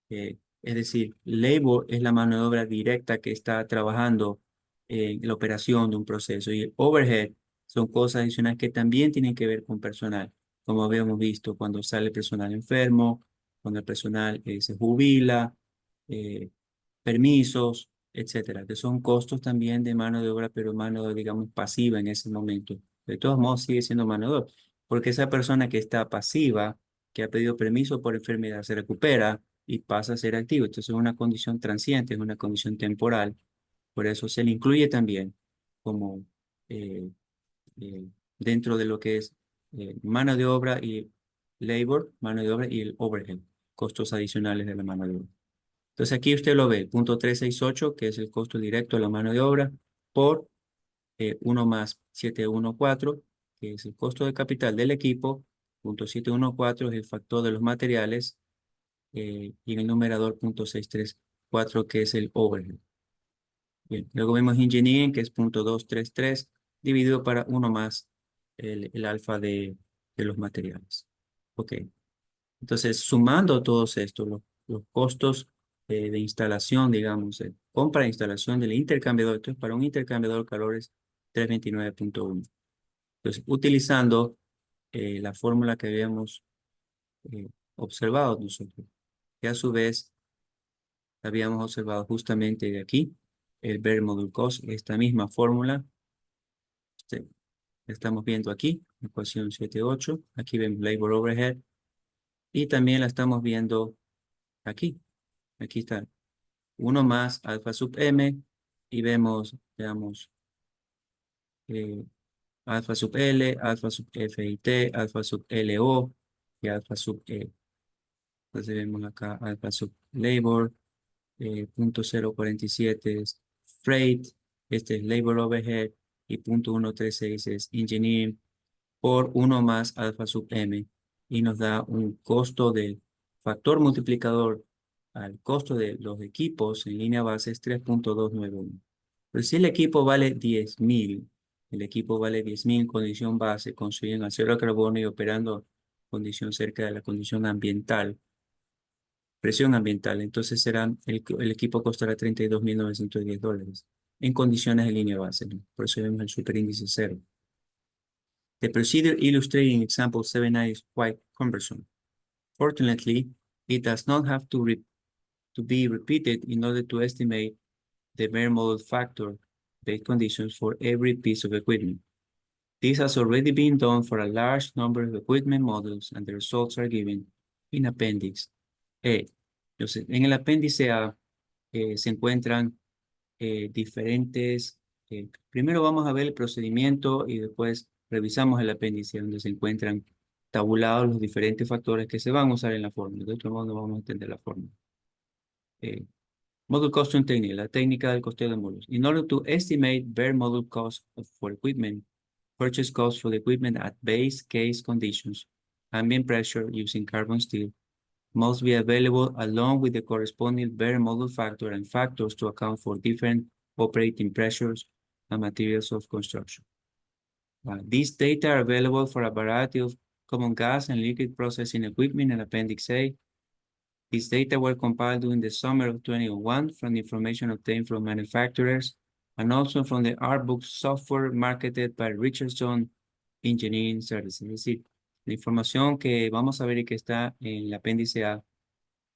Es decir, labor es la mano de obra directa que está trabajando en la operación de un proceso y el overhead son cosas adicionales que también tienen que ver con personal, como habíamos visto cuando sale el personal enfermo, cuando el personal se jubila, eh, permisos, etcétera, que son costos también de mano de obra, pero mano de obra, digamos, pasiva en ese momento. De todos modos, sigue siendo mano de obra, porque esa persona que está pasiva, que ha pedido permiso por enfermedad, se recupera y pasa a ser activo. Entonces es una condición transiente, es una condición temporal Por eso se le incluye también como dentro de lo que es mano de obra y mano de obra y el overhead, costos adicionales de la mano de obra. Entonces aquí usted lo ve, punto 368, que es el costo directo de la mano de obra, por 1 más 714, que es el costo de capital del equipo, punto 714 es el factor de los materiales, y en el numerador punto 634, que es el overhead. Bien, luego vemos engineering, que es punto 233, dividido para 1 más el alfa de los materiales. Ok, entonces sumando todos estos, los costos de instalación, digamos, compra e instalación del intercambiador, esto es para un intercambiador calores 329.1. Entonces, utilizando la fórmula que habíamos observado nosotros, que a su vez habíamos observado justamente de aquí, el Bare Module Cost, esta misma fórmula, este, estamos viendo aquí, ecuación 7.8, aquí vemos Labor Overhead, y también la estamos viendo aquí. Aquí está 1 más alfa sub m, y vemos, veamos, eh, alfa sub L, alfa sub F y T, alfa sub LO y alfa sub E. Entonces vemos acá alfa sub labor, punto 047 es freight, este es labor overhead, y punto 136 es engineering, por 1 más alfa sub m, y nos da un costo del factor multiplicador al costo de los equipos en línea base es 3.291. Pero si el equipo vale 10.000, el equipo vale 10.000 en condición base, construyen acero carbono y operando condición cerca de la condición ambiental, presión ambiental, entonces el equipo costará $32.910 en condiciones de línea base, ¿no? Por eso vemos el superíndice cero. The procedure illustrated in example 7.9 is quite cumbersome. Fortunately, it does not have to be repeated in order to estimate the bare model factor based conditions for every piece of equipment. This has already been done for a large number of equipment models, and the results are given in Appendix A. Entonces, en el apéndice A se encuentran diferentes. Primero vamos a ver el procedimiento y después revisamos el apéndice donde se encuentran tabulados los diferentes factores que se van a usar en la fórmula. De otro modo no vamos a entender la fórmula. Module Costing Technique, la técnica del costeo de módulos. In order to estimate bare module cost for equipment, purchase cost for the equipment at base case conditions, ambient pressure using carbon steel, must be available along with the corresponding bare module factor and factors to account for different operating pressures and materials of construction. These data are available for a variety of common gas and liquid processing equipment in Appendix A. These data were compiled during the summer of 2021 from the information obtained from manufacturers and also from the Artbook software marketed by Richardson Engineering Services. Es decir, la información que vamos a ver y que está en el apéndice A,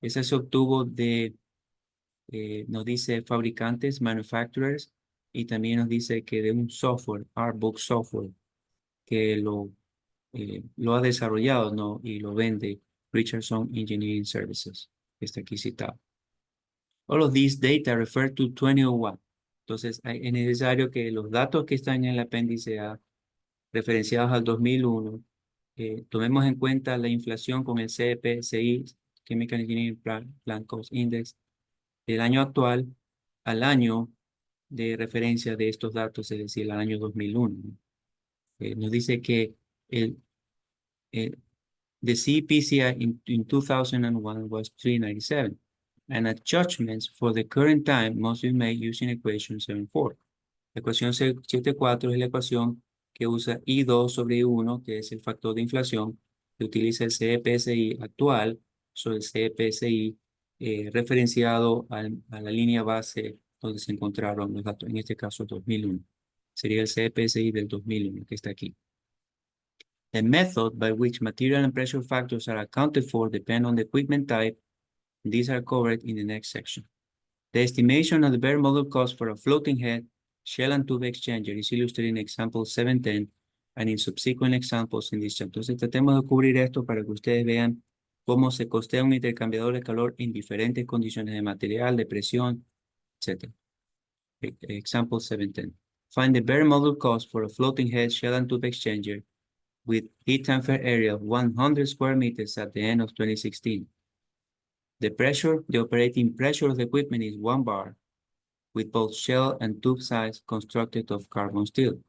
esa se obtuvo de, nos dice fabricantes, manufacturers, y también nos dice que de un software, Artbook software, que lo ha desarrollado, ¿no? Y lo vende Richardson Engineering Services, que está aquí citado. All of these data refer to 2001. Entonces, es necesario que los datos que están en el apéndice A, referenciados al 2001, tomemos en cuenta la inflación con el CPCI, Chemical Engineering Plant Cost Index, del año actual al año de referencia de estos datos, es decir, al año 2001. Nos dice que el the CPCI in 2001 was 397, and adjustments for the current time must be made using equation 74. La ecuación 74 es la ecuación que usa I2 sobre I1, que es el factor de inflación, que utiliza el CPSI actual sobre el CPSI referenciado a la línea base donde se encontraron los datos, en este caso 2001. Sería el CPSI del 2001, que está aquí. The method by which material and pressure factors are accounted for depend on the equipment type. These are covered in the next section. The estimation of the bare module cost for a floating head, shell and tube exchanger is illustrated in example 710 and in subsequent examples in this chapter. Entonces, tratemos de cubrir esto para que ustedes vean cómo se costea un intercambiador de calor en diferentes condiciones de material, de presión, etc. Example 710. Find the bare module cost for a floating head shell and tube exchanger with heat transfer area of 100 square meters at the end of 2016. The operating pressure of the equipment is 1 bar, with both shell and tube sides constructed of carbon steel.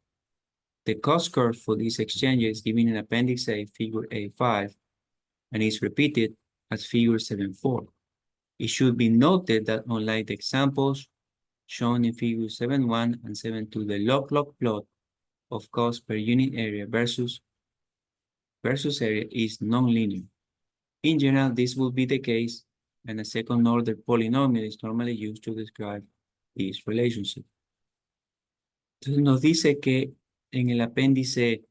The cost curve for this exchanger is given in Appendix A, Figure A5, and is repeated as Figure 7.4. It should be noted that unlike the examples shown in Figure 7.1 and 7.2, the log-log plot of cost per unit area versus area is nonlinear. In general, this will be the case, and a second-order polynomial is normally used to describe this relationship. Entonces nos dice que en el apéndice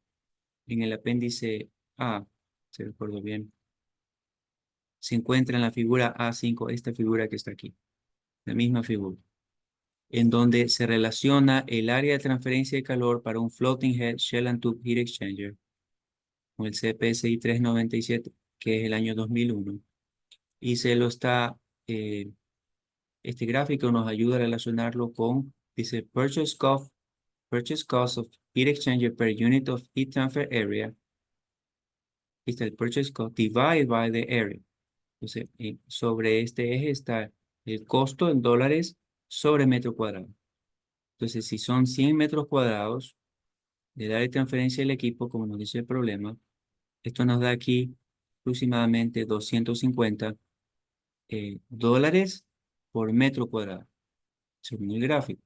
A, si recuerdo bien, se encuentra en la figura A5, esta figura que está aquí, la misma figura, en donde se relaciona el área de transferencia de calor para un floating head shell and tube heat exchanger con el CPSI 397, que es el año 2001, y se lo está, este gráfico nos ayuda a relacionarlo con, dice, purchase cost of heat exchanger per unit of heat transfer area, está el purchase cost divided by the area. Entonces, sobre este eje está el costo en dólares sobre metro cuadrado. Entonces, si son 100 metros cuadrados de área de transferencia del equipo, como nos dice el problema, esto nos da aquí aproximadamente 250 dólares por metro cuadrado, según el gráfico.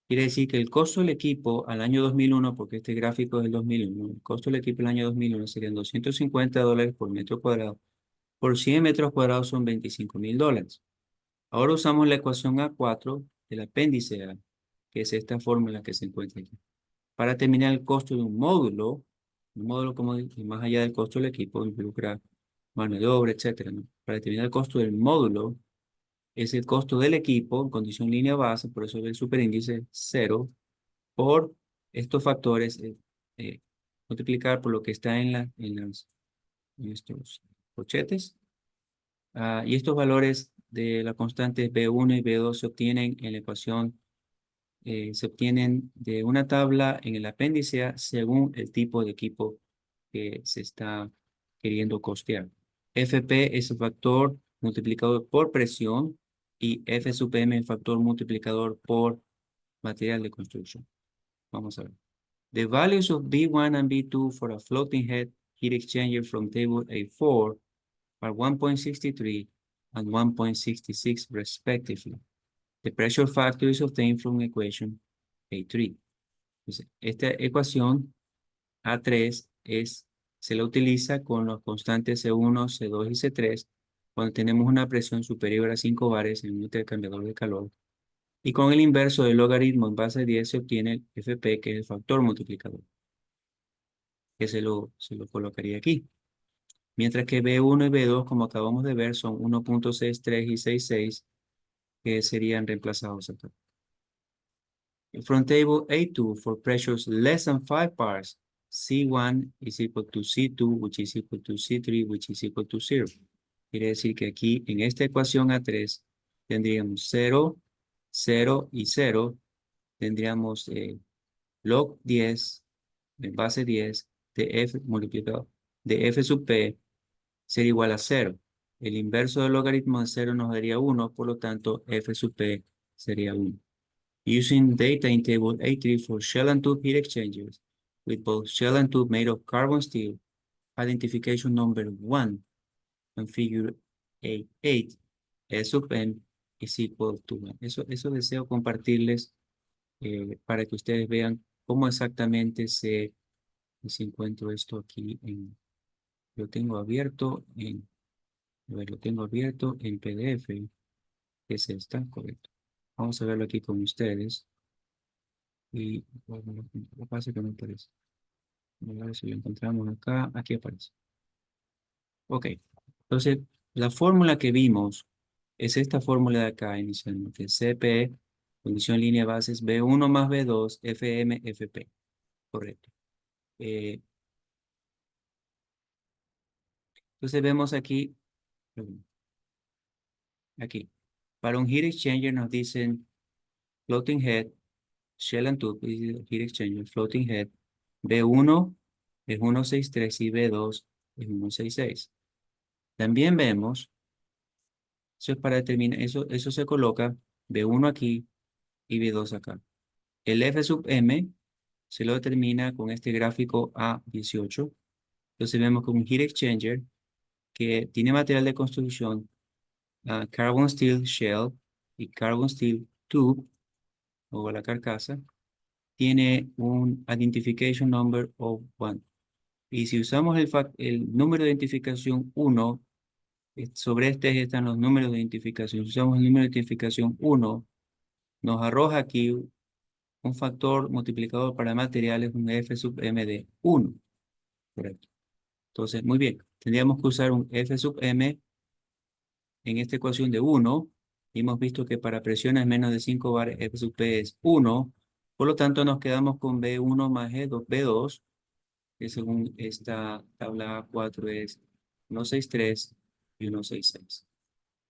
Quiere decir que el costo del equipo al año 2001, porque este gráfico es del 2001, el costo del equipo al año 2001 serían 250 dólares por metro cuadrado. Por 100 metros cuadrados son 25.000 dólares. Ahora usamos la ecuación A4 del apéndice A, que es esta fórmula que se encuentra aquí. Para determinar el costo de un módulo como más allá del costo del equipo, involucra mano de obra, etcétera, ¿no? Para determinar el costo del módulo, es el costo del equipo en condición línea base, por eso el superíndice 0, por estos factores, multiplicar por lo que está en estos corchetes. Y estos valores de la constante B1 y B2 se obtienen en la ecuación, se obtienen de una tabla en el apéndice A según el tipo de equipo que se está queriendo costear. FP es el factor multiplicado por presión y F sub M es el factor multiplicador por material de construcción. Vamos a ver. The values of B1 and B2 for a floating head heat exchanger from table A4 are 1.63 and 1.66 respectively. The pressure factor is obtained from equation A3. Entonces, esta ecuación A3 se la utiliza con los constantes C1, C2 y C3 cuando tenemos una presión superior a 5 bares en un intercambiador de calor. Y con el inverso del logaritmo en base 10 se obtiene el FP, que es el factor multiplicador, que se lo colocaría aquí. Mientras que B1 y B2, como acabamos de ver, son 1.63 y 66, que serían reemplazados acá. From table A2, for pressures less than 5 bars, C1 is equal to C2, which is equal to C3, which is equal to 0. Quiere decir que aquí, en esta ecuación A3, tendríamos 0, 0 y 0. Tendríamos log 10, en base 10, de F multiplicado, de F sub P, sería igual a 0. El inverso del logaritmo de 0 nos daría 1, por lo tanto, F sub P sería 1. Using data in table A3 for shell and tube heat exchangers with both shell and tube made of carbon steel, identification number 1 and figure A8, S sub M is equal to 1. Eso deseo compartirles para que ustedes vean cómo exactamente si encuentro esto aquí lo tengo abierto lo tengo abierto en PDF, que es esta, correcto. Vamos a verlo aquí con ustedes. Y bueno, lo que pasa es que no aparece. Vamos a ver si lo encontramos acá. Aquí aparece. Ok. Entonces, la fórmula que vimos es esta fórmula de acá inicialmente. CP, condición línea base es B1 más B2, FM, FP. Correcto. Entonces vemos aquí, aquí. Para un heat exchanger nos dicen floating head, shell and tube, heat exchanger, floating head, B1 es 163 y B2 es 166. También vemos, eso es para determinar, eso se coloca B1 aquí y B2 acá. El F sub M se lo determina con este gráfico A18. Entonces vemos que un heat exchanger que tiene material de construcción, carbon steel shell y carbon steel tube, o la carcasa, tiene un identification number of 1. Y si usamos el número de identificación 1, sobre este están los números de identificación. Si usamos el número de identificación 1, nos arroja aquí un factor multiplicador para materiales, un F sub M de 1. Correcto. Entonces, muy bien. Tendríamos que usar un F sub M en esta ecuación de 1. Hemos visto que para presiones menos de 5 bar F sub P es 1. Por lo tanto, nos quedamos con B1 más B2, que según esta tabla 4 es 163 y 166.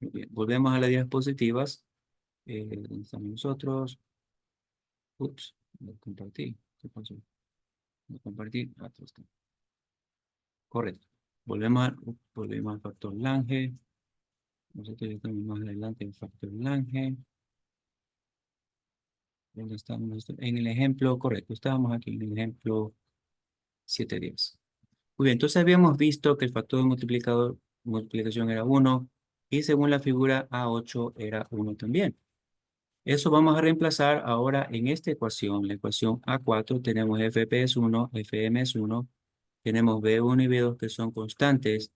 Muy bien. Volvemos a las diapositivas. ¿Dónde estamos nosotros? Ups, lo compartí. ¿Qué pasó? Lo compartí. Aquí está. Correcto. Volvemos al factor Lange. Nosotros ya estamos más adelante en factor Lange. ¿Dónde estamos? En el ejemplo correcto. Estábamos aquí en el ejemplo 710. Muy bien, entonces habíamos visto que el factor de multiplicación era 1 y según la figura A8 era 1 también. Eso vamos a reemplazar ahora en esta ecuación. La ecuación A4 tenemos FP es 1, FM es 1, tenemos B1 y B2 que son constantes,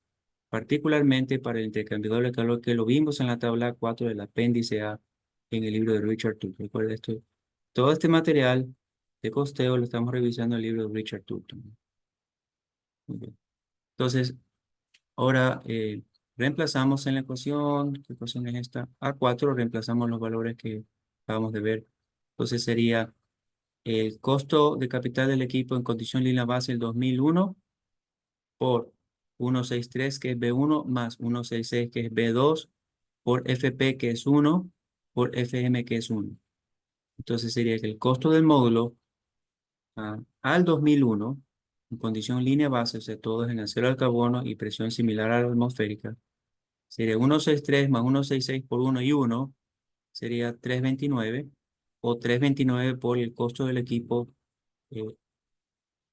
particularmente para el intercambiador de calor que lo vimos en la tabla 4 del apéndice A en el libro de Richard Tupton. Recuerda esto. Todo este material de costeo lo estamos revisando en el libro de Richard Tupton. Muy bien. Entonces, ahora reemplazamos en la ecuación. ¿Qué ecuación es esta? A4, reemplazamos los valores que acabamos de ver. Entonces sería el costo de capital del equipo en condición línea base el 2001 por 163 que es B1 más 166 que es B2 por FP que es 1 por FM que es 1. Entonces sería que el costo del módulo al 2001 en condición línea base, o sea, todo es en acero al carbono y presión similar a la atmosférica, sería 163 más 166 por 1 y 1, sería 329 o 329 por el costo del equipo eh,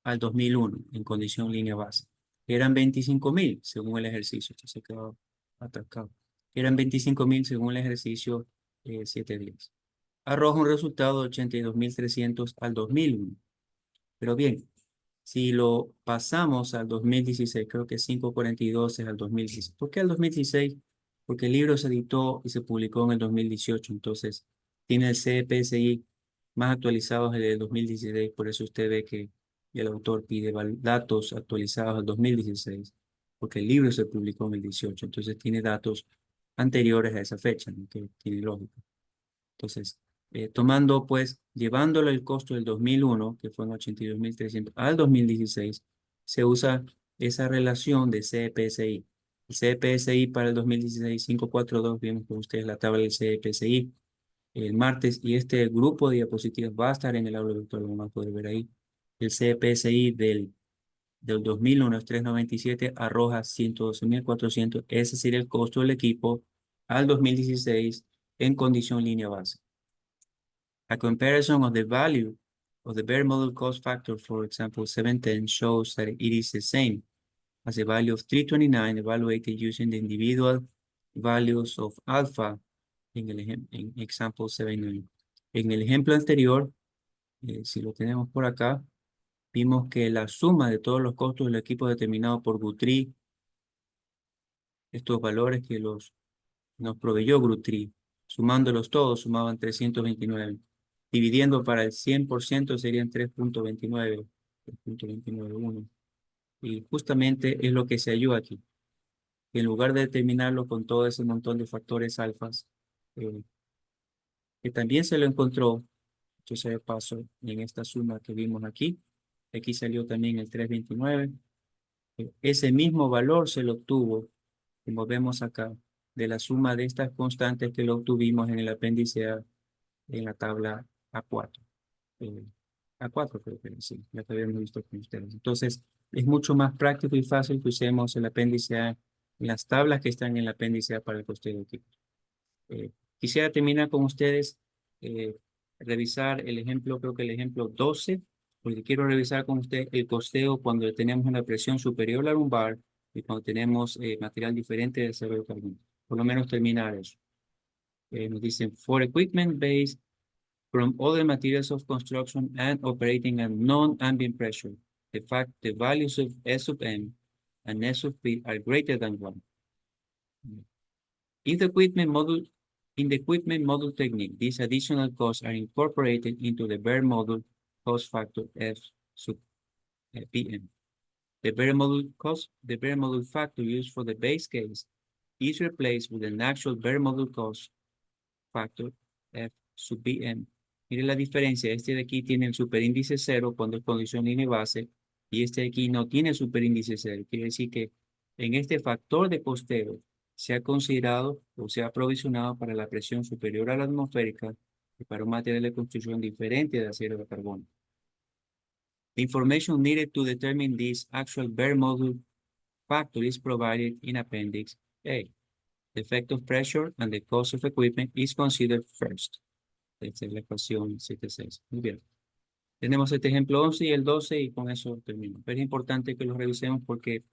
al 2001 en condición línea base. Eran 25.000 según el ejercicio. Esto se quedó atascado. Eran 25.000 según el ejercicio 7 días. Arroja un resultado de 82.300 al 2001. Pero bien, si lo pasamos al 2016, creo que 542 es al 2016. ¿Por qué al 2016? Porque el libro se editó y se publicó en el 2018, entonces tiene el CPSI más actualizados el del 2016, por eso usted ve que el autor pide datos actualizados al 2016, porque el libro se publicó en el 18, entonces tiene datos anteriores a esa fecha, ¿no? Que tiene lógica. Entonces, tomando pues, llevándolo el costo del 2001, que fue en 82.300, al 2016, se usa esa relación de CPSI. El CPSI para el 2016, 542, vimos con ustedes la tabla del CPSI el martes, y este grupo de diapositivas va a estar en el aula virtual, lo van a poder ver ahí. El CPSI del 2001 es 397, arroja 112.400. Ese sería el costo del equipo al 2016 en condición línea base. A comparison of the value of the bare model cost factor, for example, 710, shows that it is the same as the value of 329 evaluated using the individual values of alpha en example 7.9. En el ejemplo anterior, si lo tenemos por acá, vimos que la suma de todos los costos del equipo determinado por Guthrie, estos valores que nos proveyó Guthrie, sumándolos todos, sumaban 329. Dividiendo para el 100% serían 3.29, 3.291. Y justamente es lo que se halló aquí. En lugar de determinarlo con todo ese montón de factores alfas, eh, que también se lo encontró, yo sé de paso, en esta suma que vimos aquí. Aquí salió también el 329. Ese mismo valor se lo obtuvo, como vemos acá, de la suma de estas constantes que lo obtuvimos en el apéndice A en la tabla A4. A4 creo que sí, la que habíamos visto con ustedes. Entonces, es mucho más práctico y fácil que usemos el apéndice A, las tablas que están en el apéndice A para el costeo de equipo. Quisiera terminar con ustedes, eh, revisar el ejemplo, creo que el ejemplo 12, porque quiero revisar con usted el costeo cuando tenemos una presión superior a la lumbar y cuando tenemos material diferente de acero de carbono. Por lo menos terminar eso. Nos dicen, for equipment based from other materials of construction and operating at non-ambient pressure, the values of S sub M and S sub P are greater than 1. In the equipment model technique, these additional costs are incorporated into the bare model cost factor F sub PM. The bare model factor used for the base case is replaced with an actual bare model cost factor F sub PM. Mire la diferencia, este de aquí tiene el superíndice 0 cuando es condición lineal base y este de aquí no tiene superíndice 0. Quiere decir que en este factor de costeo se ha considerado o se ha provisionado para la presión superior a la atmosférica y para un material de construcción diferente de acero de carbono. The information needed to determine this actual bare model factor is provided in Appendix A. The effect of pressure and the cost of equipment is considered first. Esta es la ecuación 76. Muy bien. Tenemos este ejemplo 11 y el 12 y con eso termino. Pero es importante que lo revisemos porque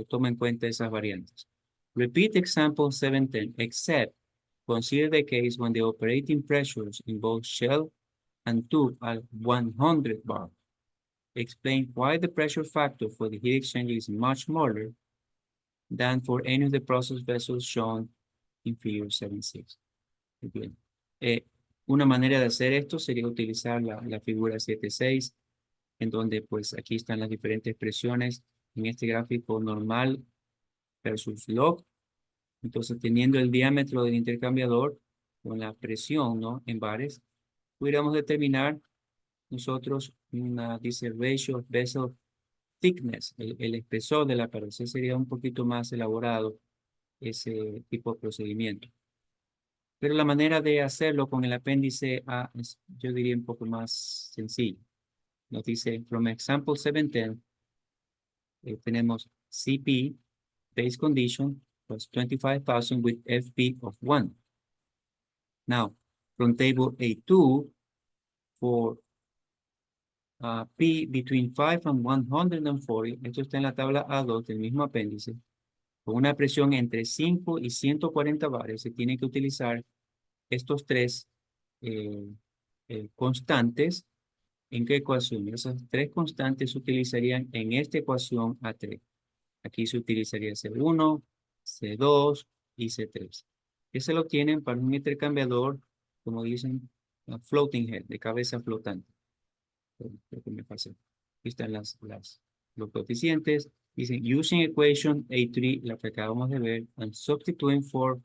toma en cuenta esas variantes. Repeat example 710, except consider the case when the operating pressures in both shell and tube are 100 bar. Explain why the pressure factor for the heat exchanger is much smaller than for any of the process vessels shown in figure 76. Muy bien. Una manera de hacer esto sería utilizar la figura 7.6, en donde pues aquí están las diferentes presiones en este gráfico normal versus log. Entonces, teniendo el diámetro del intercambiador con la presión, ¿no?, en bares, pudiéramos determinar nosotros dice ratio of vessel thickness, el espesor de la pared. Ese sería un poquito más elaborado ese tipo de procedimiento. Pero la manera de hacerlo con el apéndice A es, yo diría, un poco más sencillo. Nos dice, from example 710, tenemos CP, base condition, was 25,000 with FP of 1. Now, from table A2, for P between 5 and 140, esto está en la tabla A2 del mismo apéndice, con una presión entre 5 y 140 bares, se tiene que utilizar estos tres constantes. ¿En qué ecuación? Esas tres constantes se utilizarían en esta ecuación A3. Aquí se utilizaría C1, C2 y C3. Que se lo tienen para un intercambiador, como dicen, floating head, de cabeza flotante. Creo que me pasé. Aquí están los coeficientes. Dicen, using equation A3, la que acabamos de ver, and substituting for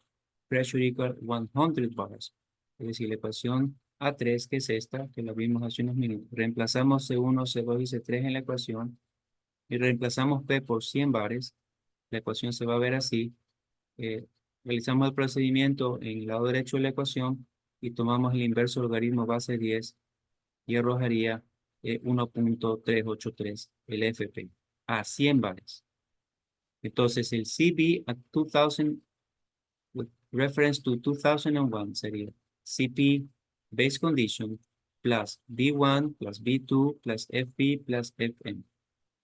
pressure equal 100 bars. Es decir, la ecuación A3, que es esta, que la vimos hace unos minutos. Reemplazamos C1, C2 y C3 en la ecuación y reemplazamos P por 100 bares. La ecuación se va a ver así. Realizamos el procedimiento en el lado derecho de la ecuación y tomamos el inverso logaritmo base 10 y arrojaría 1.383 el FP a 100 bares. Entonces el CB a 2000, with reference to 2001, sería CP base condition plus B1 plus B2 plus FP plus FM.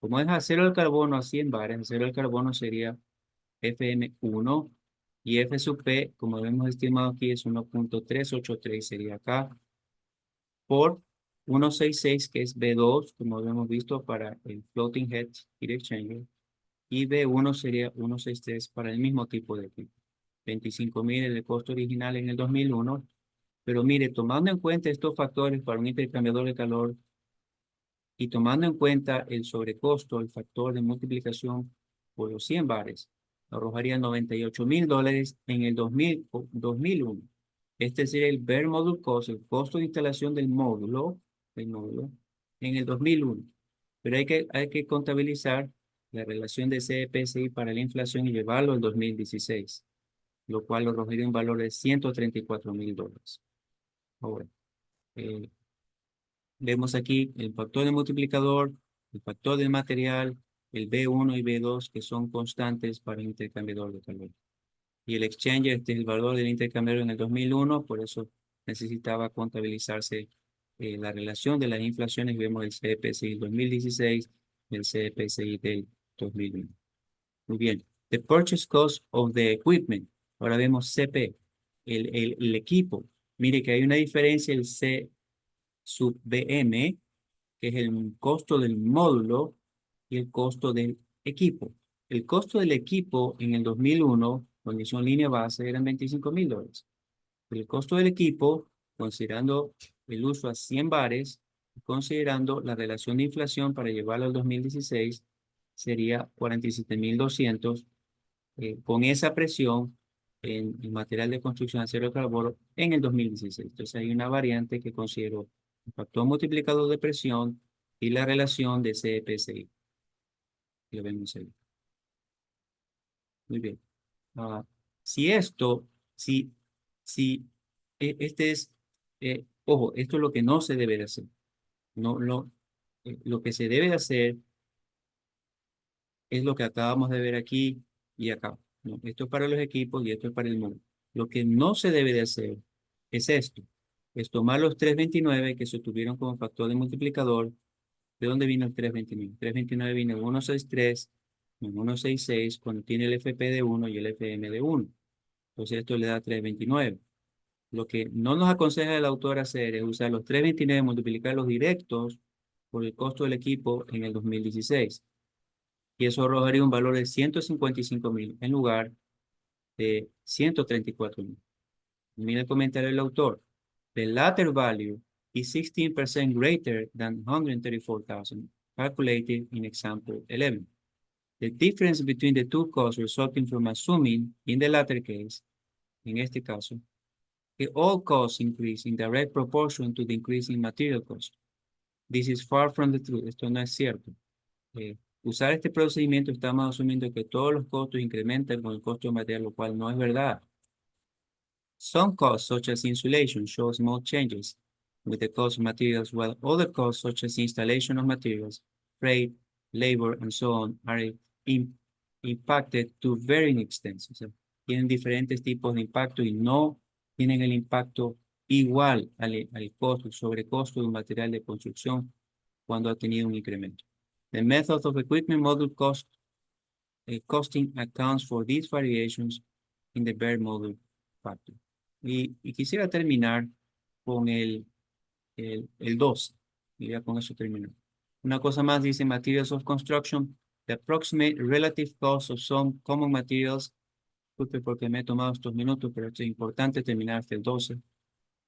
Como es acero al carbono a 100 bares, acero al carbono sería FM1 y F sub P, como hemos estimado aquí, es 1.383, sería acá, por 166, que es B2, como hemos visto para el Floating Head Heat Exchanger, y B1 sería 163 para el mismo tipo de equipo. 25,000 el costo original en el 2001, pero mire, tomando en cuenta estos factores para un intercambiador de calor y tomando en cuenta el sobrecosto, el factor de multiplicación por los 100 bares, arrojaría $98,000 en el 2001. Este sería el bare module cost, el costo de instalación del módulo, en el 2001. Pero hay que contabilizar la relación de CPCI para la inflación y llevarlo al 2016, lo cual arrojaría un valor de $134,000. Ahora, Eh, Vemos aquí el factor de multiplicador, el factor del material, el B1 y B2 que son constantes para el intercambiador de calor. Y el exchanger, este es el valor del intercambiador en el 2001, por eso necesitaba contabilizarse la relación de las inflaciones. Vemos el CPCI del 2016 y el CPCI del 2001. Muy bien. The purchase cost of the equipment. Ahora vemos CP, el equipo. Mire que hay una diferencia, el C sub BM, que es el costo del módulo y el costo del equipo. El costo del equipo en el 2001, condición línea base, eran $25,000. El costo del equipo, considerando el uso a 100 bares, considerando la relación de inflación para llevarlo al 2016, sería 47,200 con esa presión en material de construcción de acero de carbono en el 2016. Entonces hay una variante que considero el factor multiplicador de presión y la relación de CPCI. Lo vemos ahí. Muy bien. Ah, si esto, si, si este es, ojo, esto es lo que no se debe de hacer. No, lo que se debe de hacer es lo que acabamos de ver aquí y acá, ¿no? Esto es para los equipos y esto es para el mundo. Lo que no se debe de hacer es esto, es tomar los 329 que se obtuvieron como factor de multiplicador. ¿De dónde vino el 329? 329 vino en 163, en 166, cuando tiene el FP de 1 y el FM de 1. Entonces esto le da 329. Lo que no nos aconseja el autor hacer es usar los 329 y multiplicarlos directos por el costo del equipo en el 2016. Y eso arrojaría un valor de 155,000 en lugar de 134,000. Mira el comentario del autor. The latter value is 16% greater than 134,000 calculated in example 11. The difference between the two costs resulting from assuming, in the latter case, en este caso, que all costs increase in direct proportion to the increase in material cost. This is far from the truth. Esto no es cierto. Usar este procedimiento estamos asumiendo que todos los costos incrementan con el costo de material, lo cual no es verdad. Some costs, such as insulation, show small changes with the cost of materials, while other costs, such as installation of materials, freight, labor, and so on, are impacted to varying extents. O sea, tienen diferentes tipos de impacto y no tienen el impacto igual al costo, sobrecosto de un material de construcción cuando ha tenido un incremento. The method of equipment model costing accounts for these variations in the bare model factor. Y quisiera terminar con el 12. Y ya con eso termino. Una cosa más dice Materials of Construction. The approximate relative cost of some common materials. Disculpe porque me he tomado estos minutos, pero es importante terminar hasta el 12.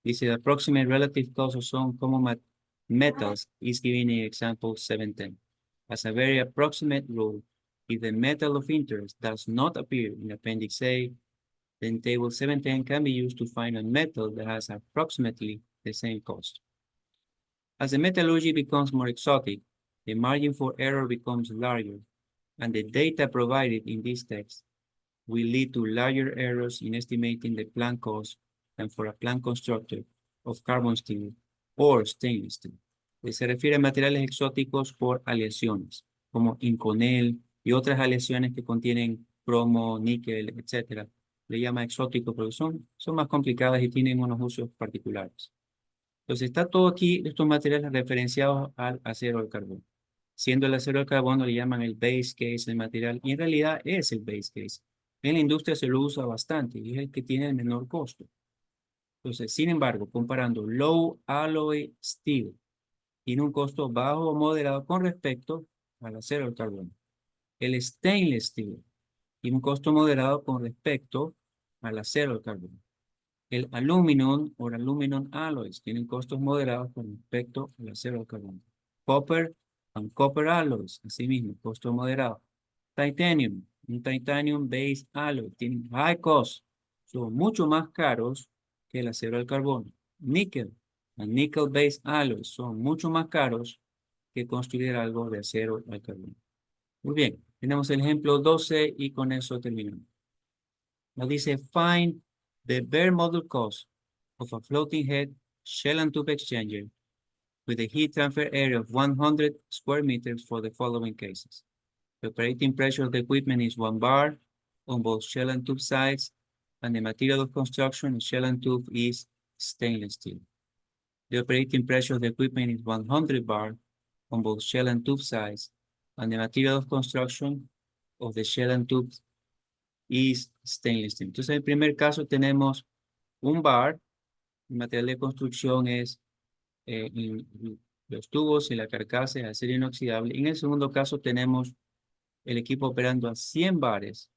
Dice the approximate relative cost of some common metals is given in example 710. As a very approximate rule, if the metal of interest does not appear in Appendix A, then Table 710 can be used to find a metal that has approximately the same cost. As the metallurgy becomes more exotic, the margin for error becomes larger, and the data provided in this text will lead to larger errors in estimating the plant cost than for a plant constructor of carbon steel or stainless steel. Se refiere a materiales exóticos por aleaciones, como Inconel y otras aleaciones que contienen cromo, níquel, etc. Le llama exótico porque son más complicadas y tienen unos usos particulares. Entonces está todo aquí, estos materiales referenciados al acero al carbono. Siendo el acero al carbono le llaman el base case, el material, y en realidad es el base case. En la industria se lo usa bastante y es el que tiene el menor costo. Entonces, sin embargo, comparando low alloy steel, tiene un costo bajo o moderado con respecto al acero al carbono. El stainless steel tiene un costo moderado con respecto al acero al carbono. El aluminum o aluminum alloys tienen costos moderados con respecto al acero al carbono. Copper and copper alloys, asimismo, costo moderado. Titanium, un titanium based alloy, tienen high cost, son mucho más caros que el acero al carbono. Nickel and nickel based alloys son mucho más caros que construir algo de acero al carbono. Muy bien, tenemos el ejemplo 12 y con eso terminamos. Nos dice, find the bare model cost of a floating head shell and tube exchanger with a heat transfer area of 100 square meters for the following cases. The operating pressure of the equipment is 1 bar on both shell and tube sides, and the material of construction of shell and tube is stainless steel. The operating pressure of the equipment is 100 bar on both shell and tube sides, and the material of construction of the shell and tube is stainless steel. Entonces, en el primer caso tenemos un bar, el material de construcción es los tubos y la carcasa de acero inoxidable. En el segundo caso tenemos el equipo operando a 100 bares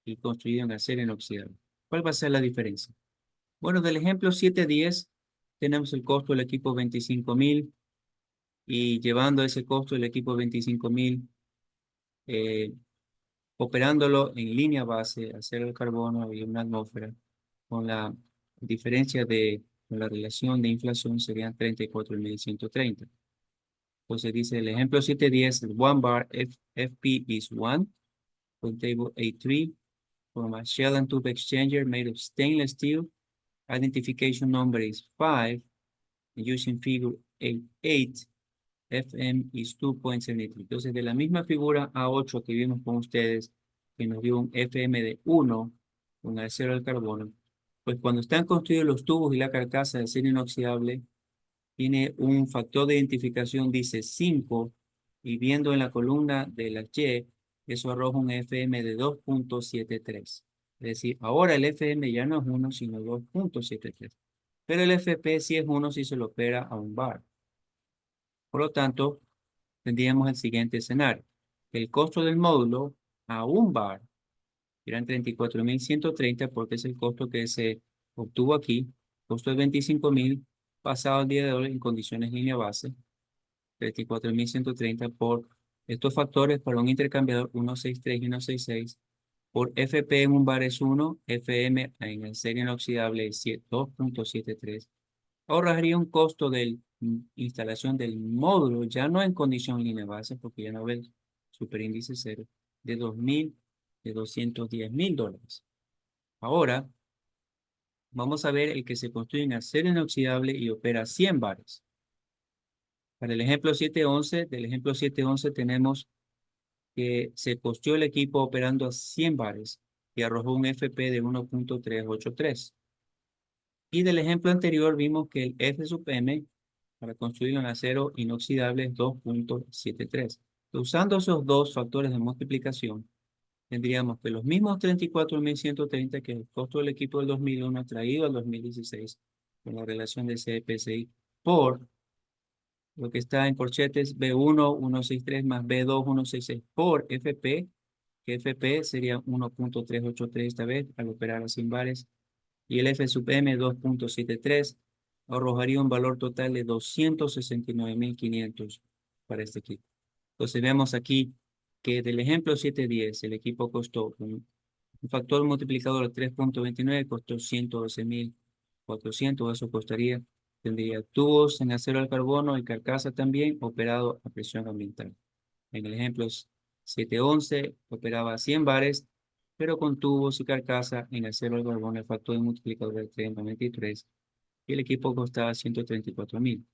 y construido en acero inoxidable. ¿Cuál va a ser la diferencia? Bueno, del ejemplo 710 tenemos el costo del equipo 25,000 y llevando ese costo del equipo 25,000, operándolo en línea base, acero de carbono y una atmósfera, con la diferencia con la relación de inflación serían 34,130. Entonces dice el ejemplo 710, el 1 bar FP is 1, on table A3, from a shell and tube exchanger made of stainless steel. Identification number is 5, and using figure A8, FM is 2.73. Entonces, de la misma figura A8 que vimos con ustedes, que nos dio un FM de 1, un acero de carbono, pues cuando están construidos los tubos y la carcasa de acero inoxidable, tiene un factor de identificación, dice 5, y viendo en la columna de la Y, eso arroja un FM de 2.73. Es decir, ahora el FM ya no es 1, sino 2.73. Pero el FP sí es 1 si se lo opera a un bar. Por lo tanto, tendríamos el siguiente escenario. El costo del módulo a un bar eran 34,130 porque es el costo que se obtuvo aquí. Costo de 25,000 pasado al día de hoy en condiciones línea base. 34,130 por estos factores para un intercambiador 163 y 166. Por FP en un bar es 1, FM en el serie inoxidable es 2.73. Ahorraría un costo de instalación del módulo, ya no en condición línea base, porque ya no ve el superíndice cero, de $210,000. Ahora, vamos a ver el que se construye en acero inoxidable y opera 100 bares. Para el ejemplo 711, del ejemplo 711 tenemos que se costeó el equipo operando a 100 bares y arrojó un FP de 1.383. Y del ejemplo anterior vimos que el F sub M para construirlo en acero inoxidable es 2.73. Usando esos dos factores de multiplicación, tendríamos que los mismos 34,130 que es el costo del equipo del 2001 traído al 2016 con la relación de CPCI por lo que está en corchetes B1, 163 más B2, 166 por FP, que FP sería 1.383 esta vez al operar a 100 bares, y el F sub M 2.73 arrojaría un valor total de 269,500 para este equipo. Entonces vemos aquí que del ejemplo 710 el equipo costó un factor multiplicador de 3.29, costó 112,400, eso costaría. Tendría tubos en acero al carbono y carcasa también operado a presión ambiental. En el ejemplo 711 operaba 100 bares, pero con tubos y carcasa en acero al carbono, el factor multiplicador de 3.93 y el equipo costaba 134,000.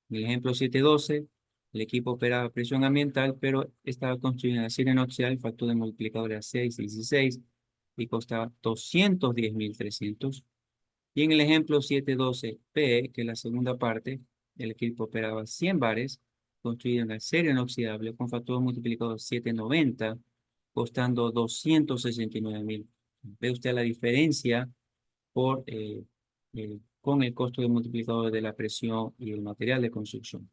En el ejemplo 712, el equipo operaba a presión ambiental, pero estaba construido en acero inoxidable, el factor de multiplicador era 6,16 y costaba 210,300. Y en el ejemplo 712P, que es la segunda parte, el equipo operaba 100 bares, construido en acero inoxidable con factor multiplicador 790, costando 269,000. Ve usted la diferencia por, con el costo de multiplicador de la presión y el material de construcción.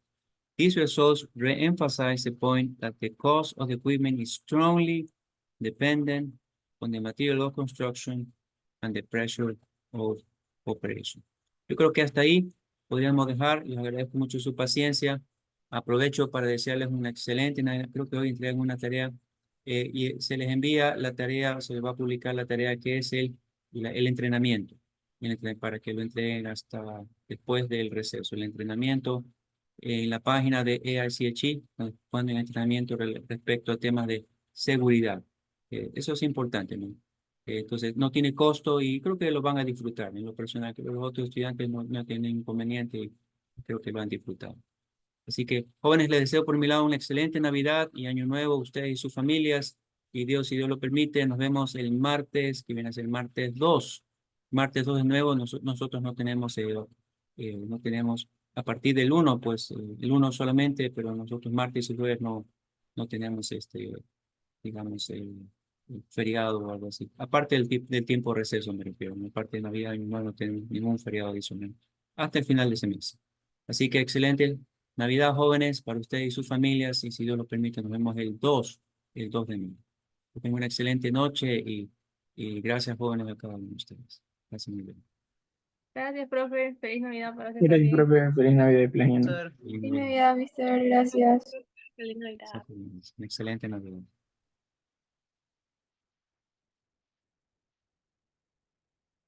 These results re-emphasize the point that the cost of the equipment is strongly dependent on the material of construction and the pressure of operation. Yo creo que hasta ahí podríamos dejar. Les agradezco mucho su paciencia. Aprovecho para desearles una excelente. Creo que hoy entregan una tarea y se les envía la tarea, se les va a publicar la tarea que es el entrenamiento, para que lo entreguen hasta después del receso. El entrenamiento en la página de AICHE, donde ponen entrenamiento respecto a temas de seguridad. Eso es importante, ¿no? Entonces, no tiene costo y creo que lo van a disfrutar. En lo personal, que los otros estudiantes no tienen inconveniente y creo que lo han disfrutado. Así que, jóvenes, les deseo por mi lado una excelente Navidad y Año Nuevo a ustedes y sus familias. Y Dios, si Dios lo permite, nos vemos el martes, que viene a ser martes 2. Martes 2 de nuevo, nosotros no tenemos, a partir del 1 pues el 1 solamente, pero nosotros martes y jueves no tenemos digamos, el feriado o algo así. Aparte del tiempo de receso, me refiero. Aparte de Navidad y no tenemos ningún feriado adicional. Hasta el final de ese mes. Así que excelente Navidad, jóvenes, para ustedes y sus familias. Y si Dios lo permite, nos vemos el 2 de enero. Que tengan una excelente noche y gracias, jóvenes, a cada uno de ustedes. Gracias, muy bien. Gracias, profe. Feliz Navidad para usted Gracias, también. profe. Feliz Navidad y feliz año nuevo. Profesor. Feliz Navidad, mister. Gracias. Feliz Navidad. Una excelente Navidad.